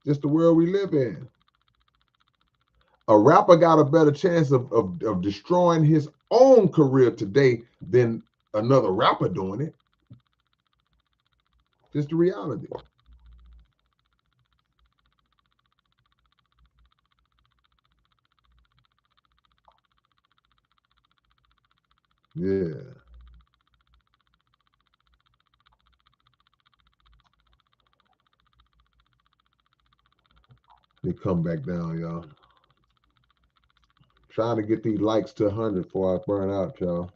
Just the world we live in. A rapper got a better chance of destroying his own career today than another rapper doing it. Just the reality. Yeah. Let me come back down, y'all. Trying to get these likes to 100 before I burn out, y'all.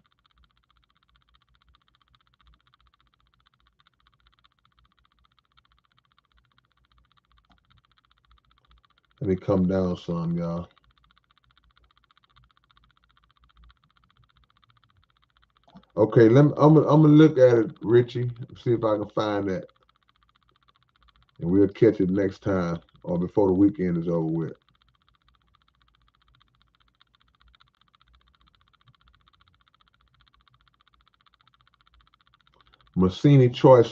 Let me come down some, y'all. Okay, I'm gonna look at it, Richie. See if I can find that, and we'll catch it next time or before the weekend is over with. Massini Choice